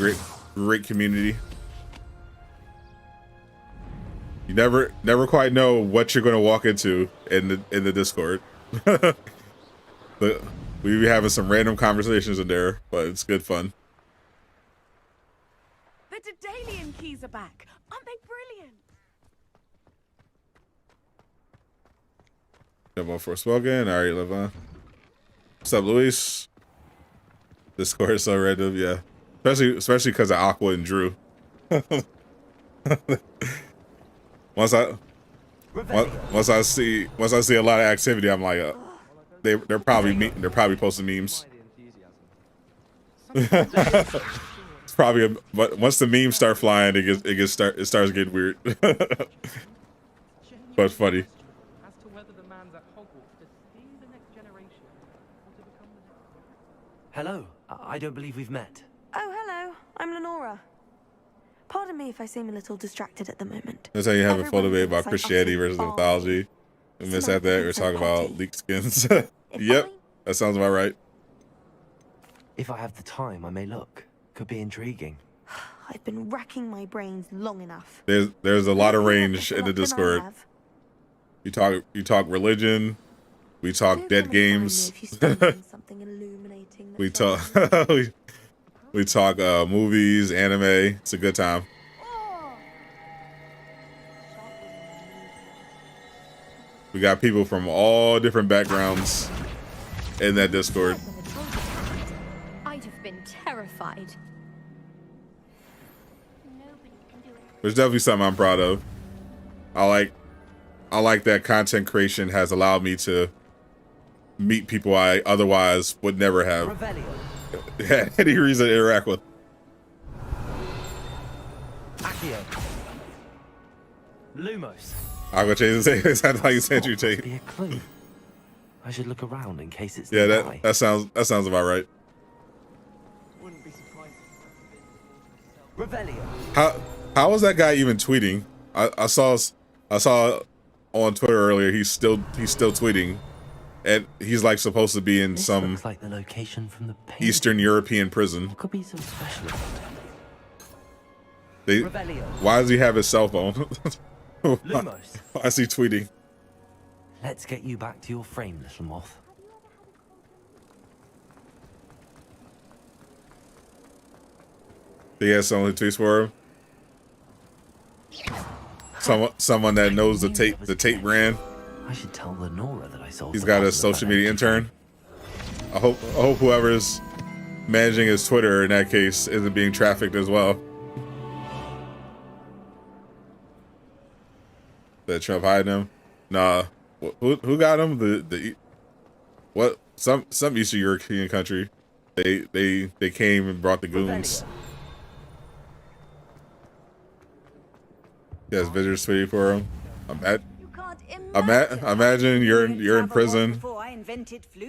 great community. You never quite know what you're going to walk into in the Discord. But we be having some random conversations in there, but it's good fun. The Daedalian keys are back. Aren't they brilliant? Double Forspoken. All right, live on. What's up, Luis? Discord is so random, yeah. Especially because of Aqua and Drew. Once I see a lot of activity, I'm like, they're probably posting memes. It's probably but once the memes start flying, it starts getting weird. But funny. As to whether the man's at Hogwarts to steer the next generation or to become the next. Hello. I don't believe we've met. Oh, hello. I'm Lenora. Pardon me if I seem a little distracted at the moment. That's how you have a full debate about Everyone Christianity thinks versus I'm mythology. And miss at that, we're talking about leaked skins. Yep, that sounds about right. If I have the time, I may look. Could be intriguing. I've been racking my brains long enough. There's a lot of range in the Discord. You talk religion. We talk dead games. we talk we talk movies, anime. It's a good time. We got people from all different backgrounds in that Discord. I'd have been terrified. There's definitely something I'm proud of. I like that content creation has allowed me to meet people I otherwise would never have had any reason to interact with. Accio. Lumos. I'll go change the sounds like you said you take. Be a clue. I should look around in case it's Yeah, the guy. that sounds about right. Wouldn't be surprised. Revelio. How was that guy even tweeting? I saw on Twitter earlier he's still tweeting, and he's like supposed to be in This some looks like the location from the painting. Eastern European prison. Could be some special effect. Why does he have his cell phone? Lumos. Why is he tweeting? Let's get you back to your frame, little moth. He has someone who tweets for him. Someone that knows the tape brand. I should tell Lenora that I sold. He's got a social media intern. I hope whoever's managing his Twitter in that case isn't being trafficked as well. That Trump hiding him? Nah. Who got him? The what? Some Eastern European country. They came and brought the goons. He has visitors tweeting for him. Imagine you're in prison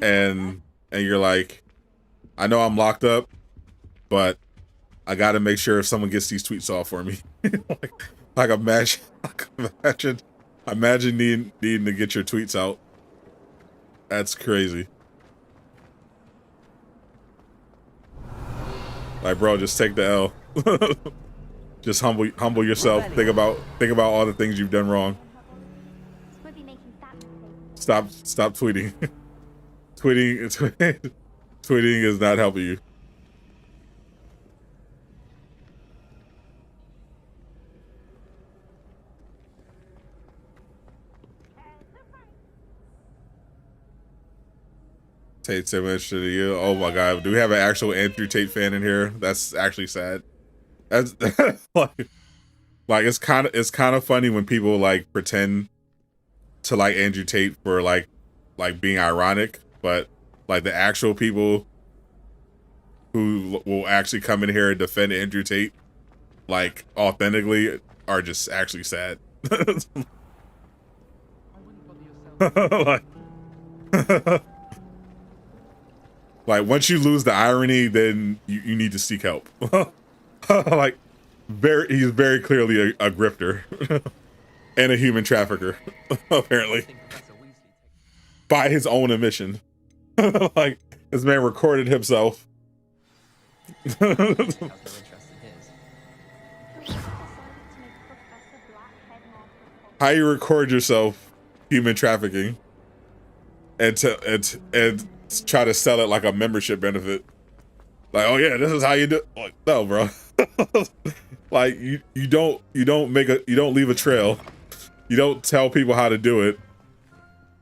and you're like, I know I'm locked up, but I got to make sure if someone gets these tweets off for me. like imagine needing to get your tweets out. That's crazy. Like, bro, just take the L. Just humble yourself. Think about all the things you've done wrong. Stop tweeting. Tweeting is not helping you. Tate's so much to you. Oh my god, do we have an actual Andrew Tate fan in here? That's actually sad. That's like it's kind of funny when people like pretend to like Andrew Tate for like being ironic, but like the actual people who will actually come in here and defend Andrew Tate like authentically are just actually sad. Like once you lose the irony, then you need to seek help. Like he's very clearly a grifter and a human trafficker, apparently, by his own admission. Like this man recorded himself. How you record yourself human trafficking and try to sell it like a membership benefit. Like, oh yeah, this is how you do. Like, no, bro. Like you don't leave a trail. You don't tell people how to do it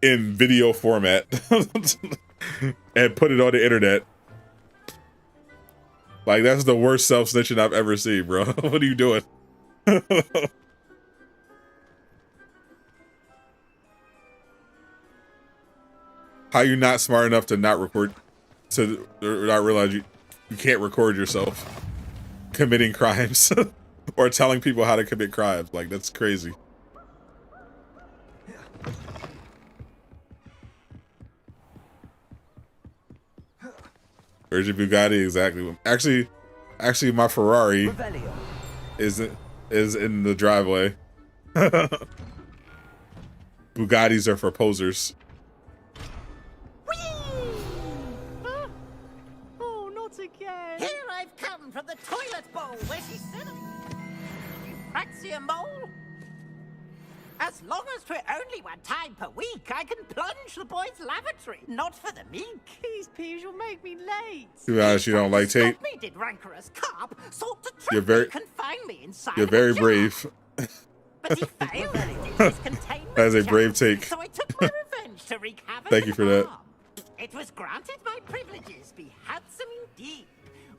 in video format and put it on the internet. Like that's the worst self-snitching I've ever seen, bro. What are you doing? How you not smart enough to not record, to not realize you can't record yourself committing crimes or telling people how to commit crimes? Like that's crazy. Where's your Bugatti? Exactly. Actually, my Ferrari is in the driveway. Bugattis are for posers. Oh, not again. Here I've come from the toilet bowl where she's sitting. You fancy a mole? As long as 'twere only one time per week, I can plunge the boys' lavatory. Not for the meek. These peas will make me late. To be honest, you don't like Tate. Stop me, did rancorous carp sought to You're trap very, me, confine me inside you're of a very jar. brave. But he failed in his containment. That is a brave jar, take. So I took my revenge to wreak havoc. Thank you for that. It was granted my privileges be handsome indeed,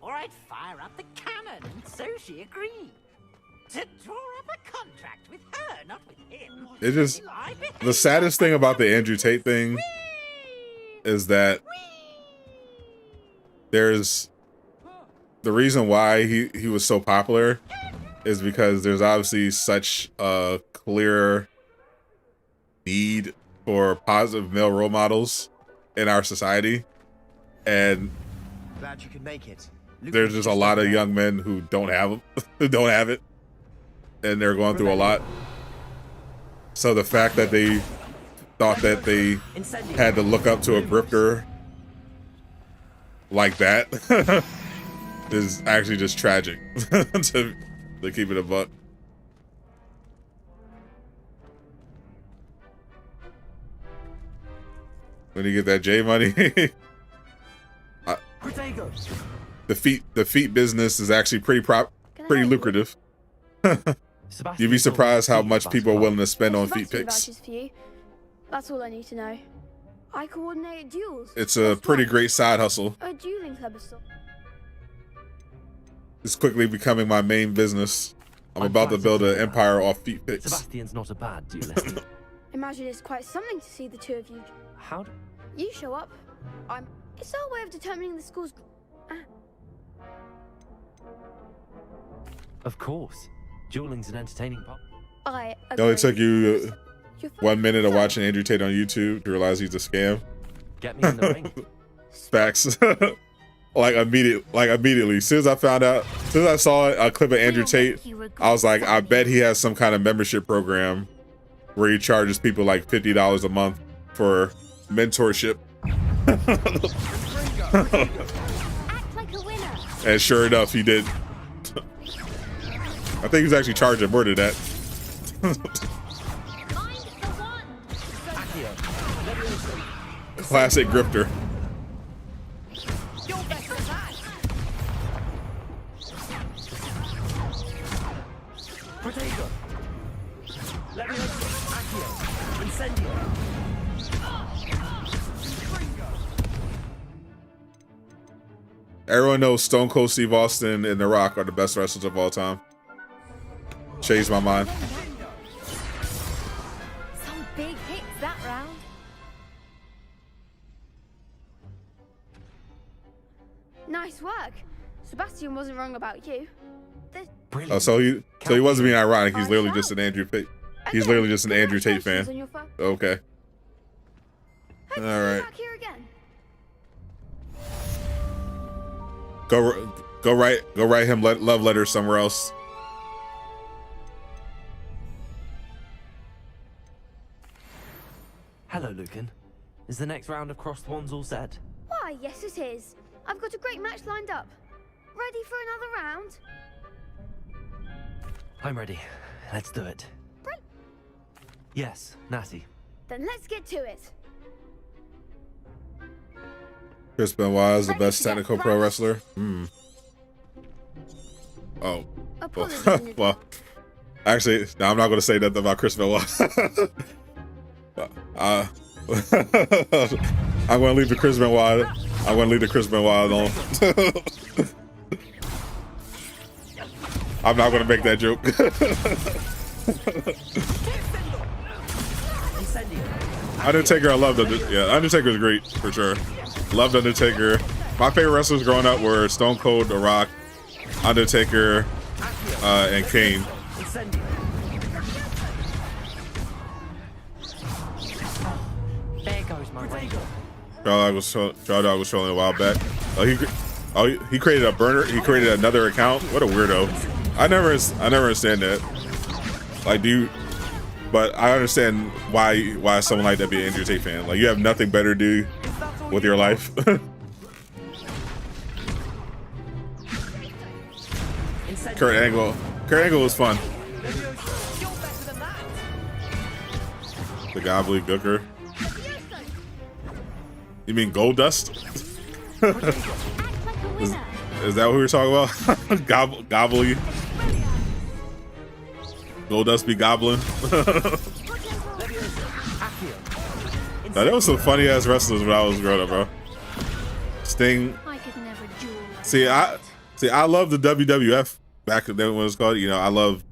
or I'd fire up the cannon, and so she agreed. To draw up a contract with her, not with him. It just, the saddest thing about the Andrew Tate thing is that there's, the reason why he was so popular is because there's obviously such a clear need for positive male role models in our society, and Glad you could make it. there's just a lot of young men who don't have them, who don't have it, and they're going through a lot. So the fact that they thought that they had to look up to a grifter like that is actually just tragic They keep it a buck. When you get that J money, the feet business is actually pretty lucrative. You'd be surprised how much people are willing to spend on feet pics. For you. That's all I need to know. I coordinate duels. It's a pretty great side hustle. A dueling club is so. It's quickly becoming my main business. I'm about to build an empire off feet pics. Sebastian's not a bad duelist. Imagine it's quite something to see the two of you. How? You show up. It's our way of determining the school's. Of course. Dueling's an entertaining part. It only took you 1 minute of watching Andrew Tate on YouTube to realize he's a scam. Get me in the ring. Facts. like immediately. As soon as I found out, as soon as I saw a clip of Andrew Tate, I was like, I bet he has some kind of membership program where he charges people like $50 a month for mentorship. Act like a winner. And sure enough, he did. I think he's actually charging more than that. Classic grifter. Everyone knows Stone Cold Steve Austin and The Rock are the best wrestlers of all time. Changed my mind. Some big hits that round. Nice work. Sebastian wasn't wrong about you. Oh, so he wasn't being ironic. He's literally just an Andrew Tate. He's literally just an Andrew Tate fan. Okay. All right. Go write him love letters somewhere else. Hello, Lucan. Is the next round of crossed wands all set? Why, yes it is. I've got a great match lined up. Ready for another round? I'm ready. Let's do it. Yes, Natty. Then let's get to it. Chris Benoit is the best technical pro wrestler. Oh. Well, actually, no, I'm not going to say nothing about Chris Benoit. I'm going to leave the Chris Benoit. I'm going to leave the Chris Benoit alone. I'm not going to make that joke. Undertaker, I loved it. Yeah, Undertaker's great for sure. Loved Undertaker. My favorite wrestlers growing up were Stone Cold, The Rock, Undertaker, and Kane. There goes my way. Dog was trolling a while back. He created a burner. He created another account. What a weirdo. I never understand that. Like, but I understand why someone like that be an Andrew Tate fan. Like, you have nothing better to do with your life. Kurt Angle was fun. The Gobbly Gooker. You mean Gold Dust? Is that what we were talking about? Gobbly. Gold Dust be goblin. Now, there was some funny ass wrestlers when I was growing up, bro. Sting. I could never duel. See, I love the WWF back then when it was called. You know, I love.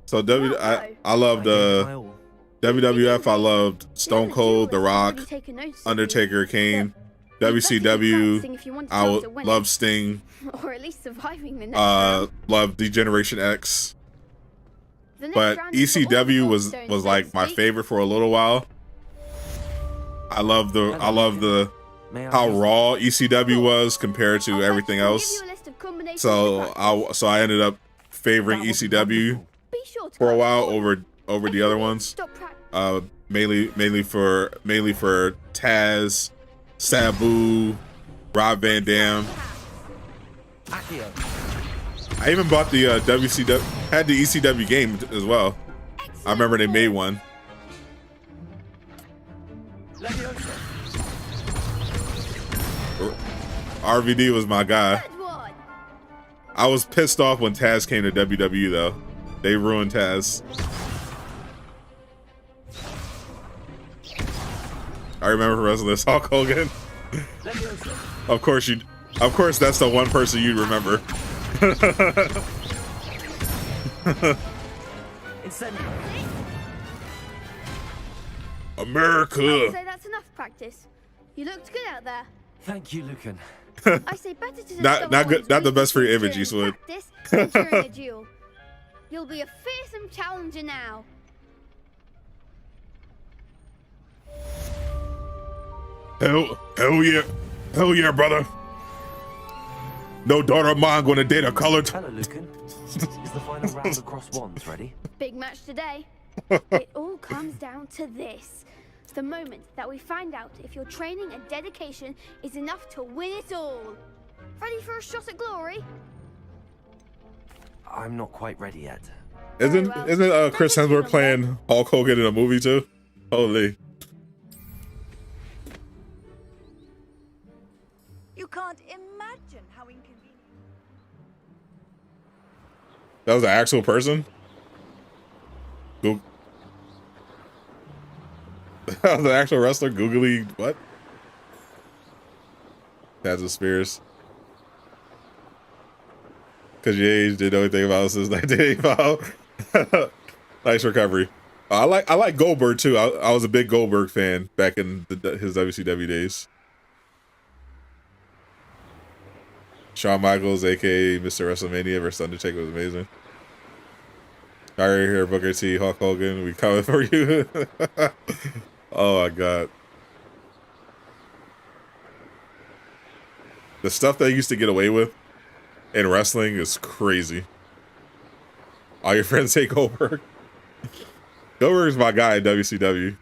So I loved WWF. I loved Stone Cold, The Rock, Undertaker, Kane. WCW. I love Sting. Or at least surviving the next loved Degeneration X. But ECW was like my favorite for a little while. I love the how raw ECW was compared to everything else. So I ended up favoring ECW for a while over the other ones. Mainly for Taz, Sabu, Rob Van Dam. I even bought the WCW. Had the ECW game as well. I remember they made one. RVD was my guy. I was pissed off when Taz came to WWE though. They ruined Taz. I remember wrestling this Hulk Hogan. Of course that's the one person you'd remember. America. So that's enough practice. You looked good out there. Thank you, Lucan. I say better to not good, not the best for your image, Eastwood. Practice than during a duel. You'll be a fearsome challenger now. Hell yeah, brother. No daughter of mine gonna date a colored. Hello, Lucan. Is the final round across wands ready? Big match today. It all comes down to this. The moment that we find out if your training and dedication is enough to win it all. Ready for a shot at glory? I'm not quite ready yet. Isn't Chris Hemsworth playing Hulk Hogan in a movie too? Holy. You can't imagine how inconvenient. That was an actual person? That was an actual wrestler? Googly what? Taz of Spears. Cause your age didn't know anything about it since 1985. Nice recovery. I like Goldberg too. I was a big Goldberg fan back in his WCW days. Shawn Michaels, aka Mr. WrestleMania versus Undertaker was amazing. All right, here, Booker T, Hulk Hogan, we coming for you. Oh my god. The stuff they used to get away with in wrestling is crazy. All your friends say Goldberg. Goldberg's my guy at WCW.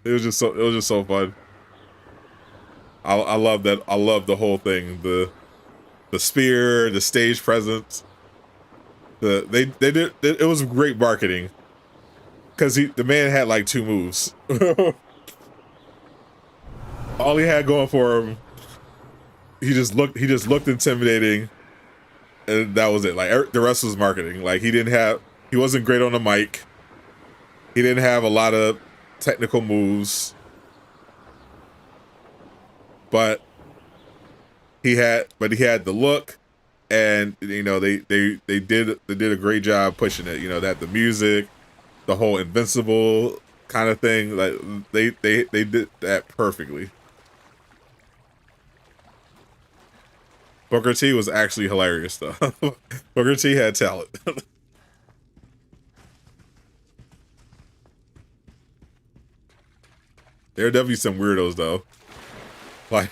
It was just so fun. I love that. I love the whole thing. The spear, the stage presence. They did it was great marketing. Cause the man had like 2 moves. All he had going for him, he just looked intimidating, and that was it. Like the rest was marketing. Like he wasn't great on the mic. He didn't have a lot of technical moves, but he had the look, and you know they did a great job pushing it. You know, that the music, the whole Invincible kind of thing, like they did that perfectly. Booker T was actually hilarious though. Booker T had talent. There are definitely some weirdos though, like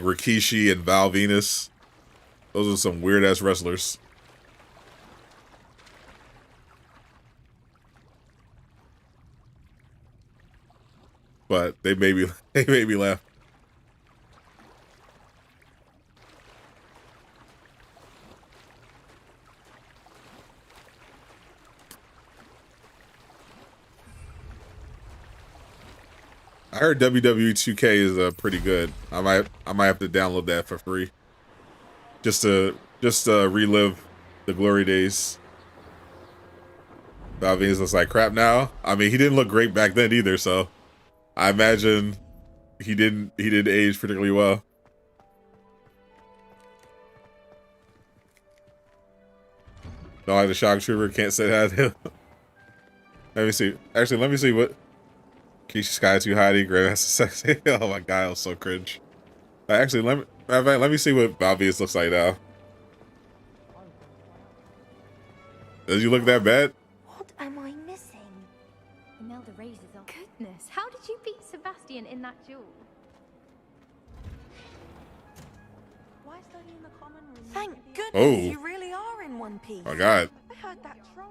Rikishi and Val Venus. Those are some weird ass wrestlers. But they made me laugh. I heard WWE 2K is pretty good. I might have to download that for free. Just to relive the glory days. Val Venus looks like crap now. I mean, he didn't look great back then either, so I imagine he didn't age particularly well. Don't like the shock trooper, can't say that. Let me see. Actually, let me see what Keisha Sky too hottie, Grandmaster Sexy. Oh my god, I was so cringe. Actually, let me see what Val Venus looks like now. Does he look that bad? What am I missing? Imelda raises our goodness. How did you beat Sebastian in that duel? Why study in the common room? Thank goodness Oh. you really are in one piece. Oh god. I heard that troll.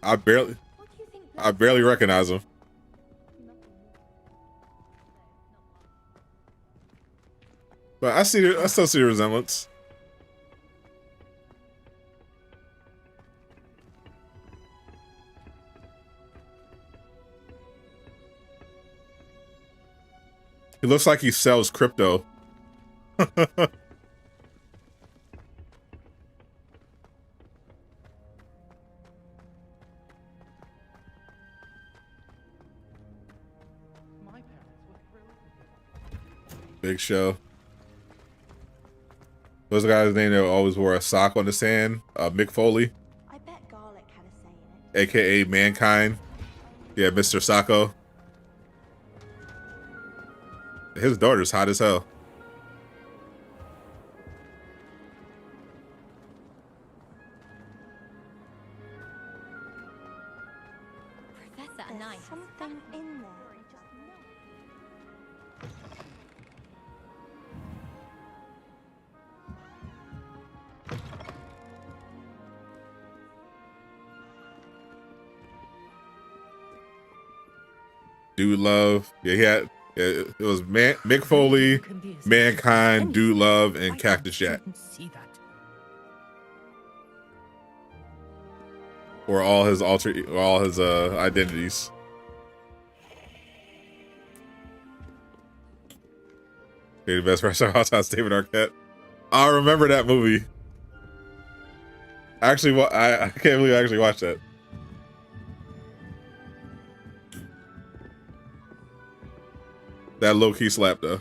I barely recognize him. But I still see the resemblance. He looks like he sells crypto. Big Show. What's the guy's name that always wore a sock on his hand? Mick Foley. I bet garlic had a say in it. AKA Mankind. Yeah, Mr. Sacco. His daughter's hot as hell. Professor, nice. Something in there. Dude Love. Yeah, he had. Yeah, it was Mick Foley, Mankind, Dude Love, and Cactus Jack. Or all his identities. Okay, the best restaurant outside David Arquette. I remember that movie. Actually, I can't believe I actually watched that. That low-key slap, though.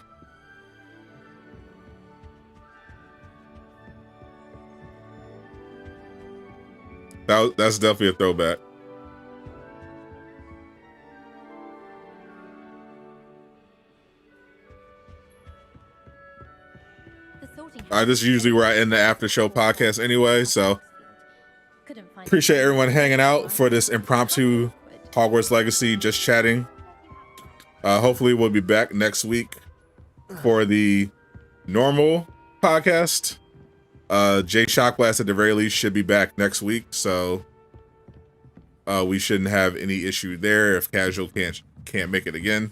That's definitely a throwback. This is usually where I end the after show podcast anyway, so appreciate everyone hanging out for this impromptu Hogwarts Legacy just chatting. Hopefully we'll be back next week for the normal podcast. Jay Shockblast at the very least should be back next week, so we shouldn't have any issue there if Casual can't make it again.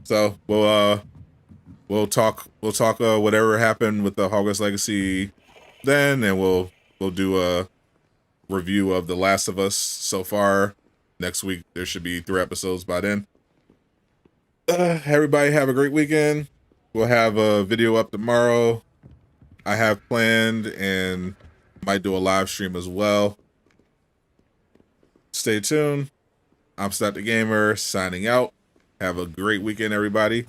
So we'll talk whatever happened with the Hogwarts Legacy then, and we'll do a review of The Last of Us so far. Next week there should be 3 episodes by then. Everybody have a great weekend. We'll have a video up tomorrow. I have planned and might do a live stream as well. Stay tuned. I'm Stat the Gamer signing out. Have a great weekend, everybody.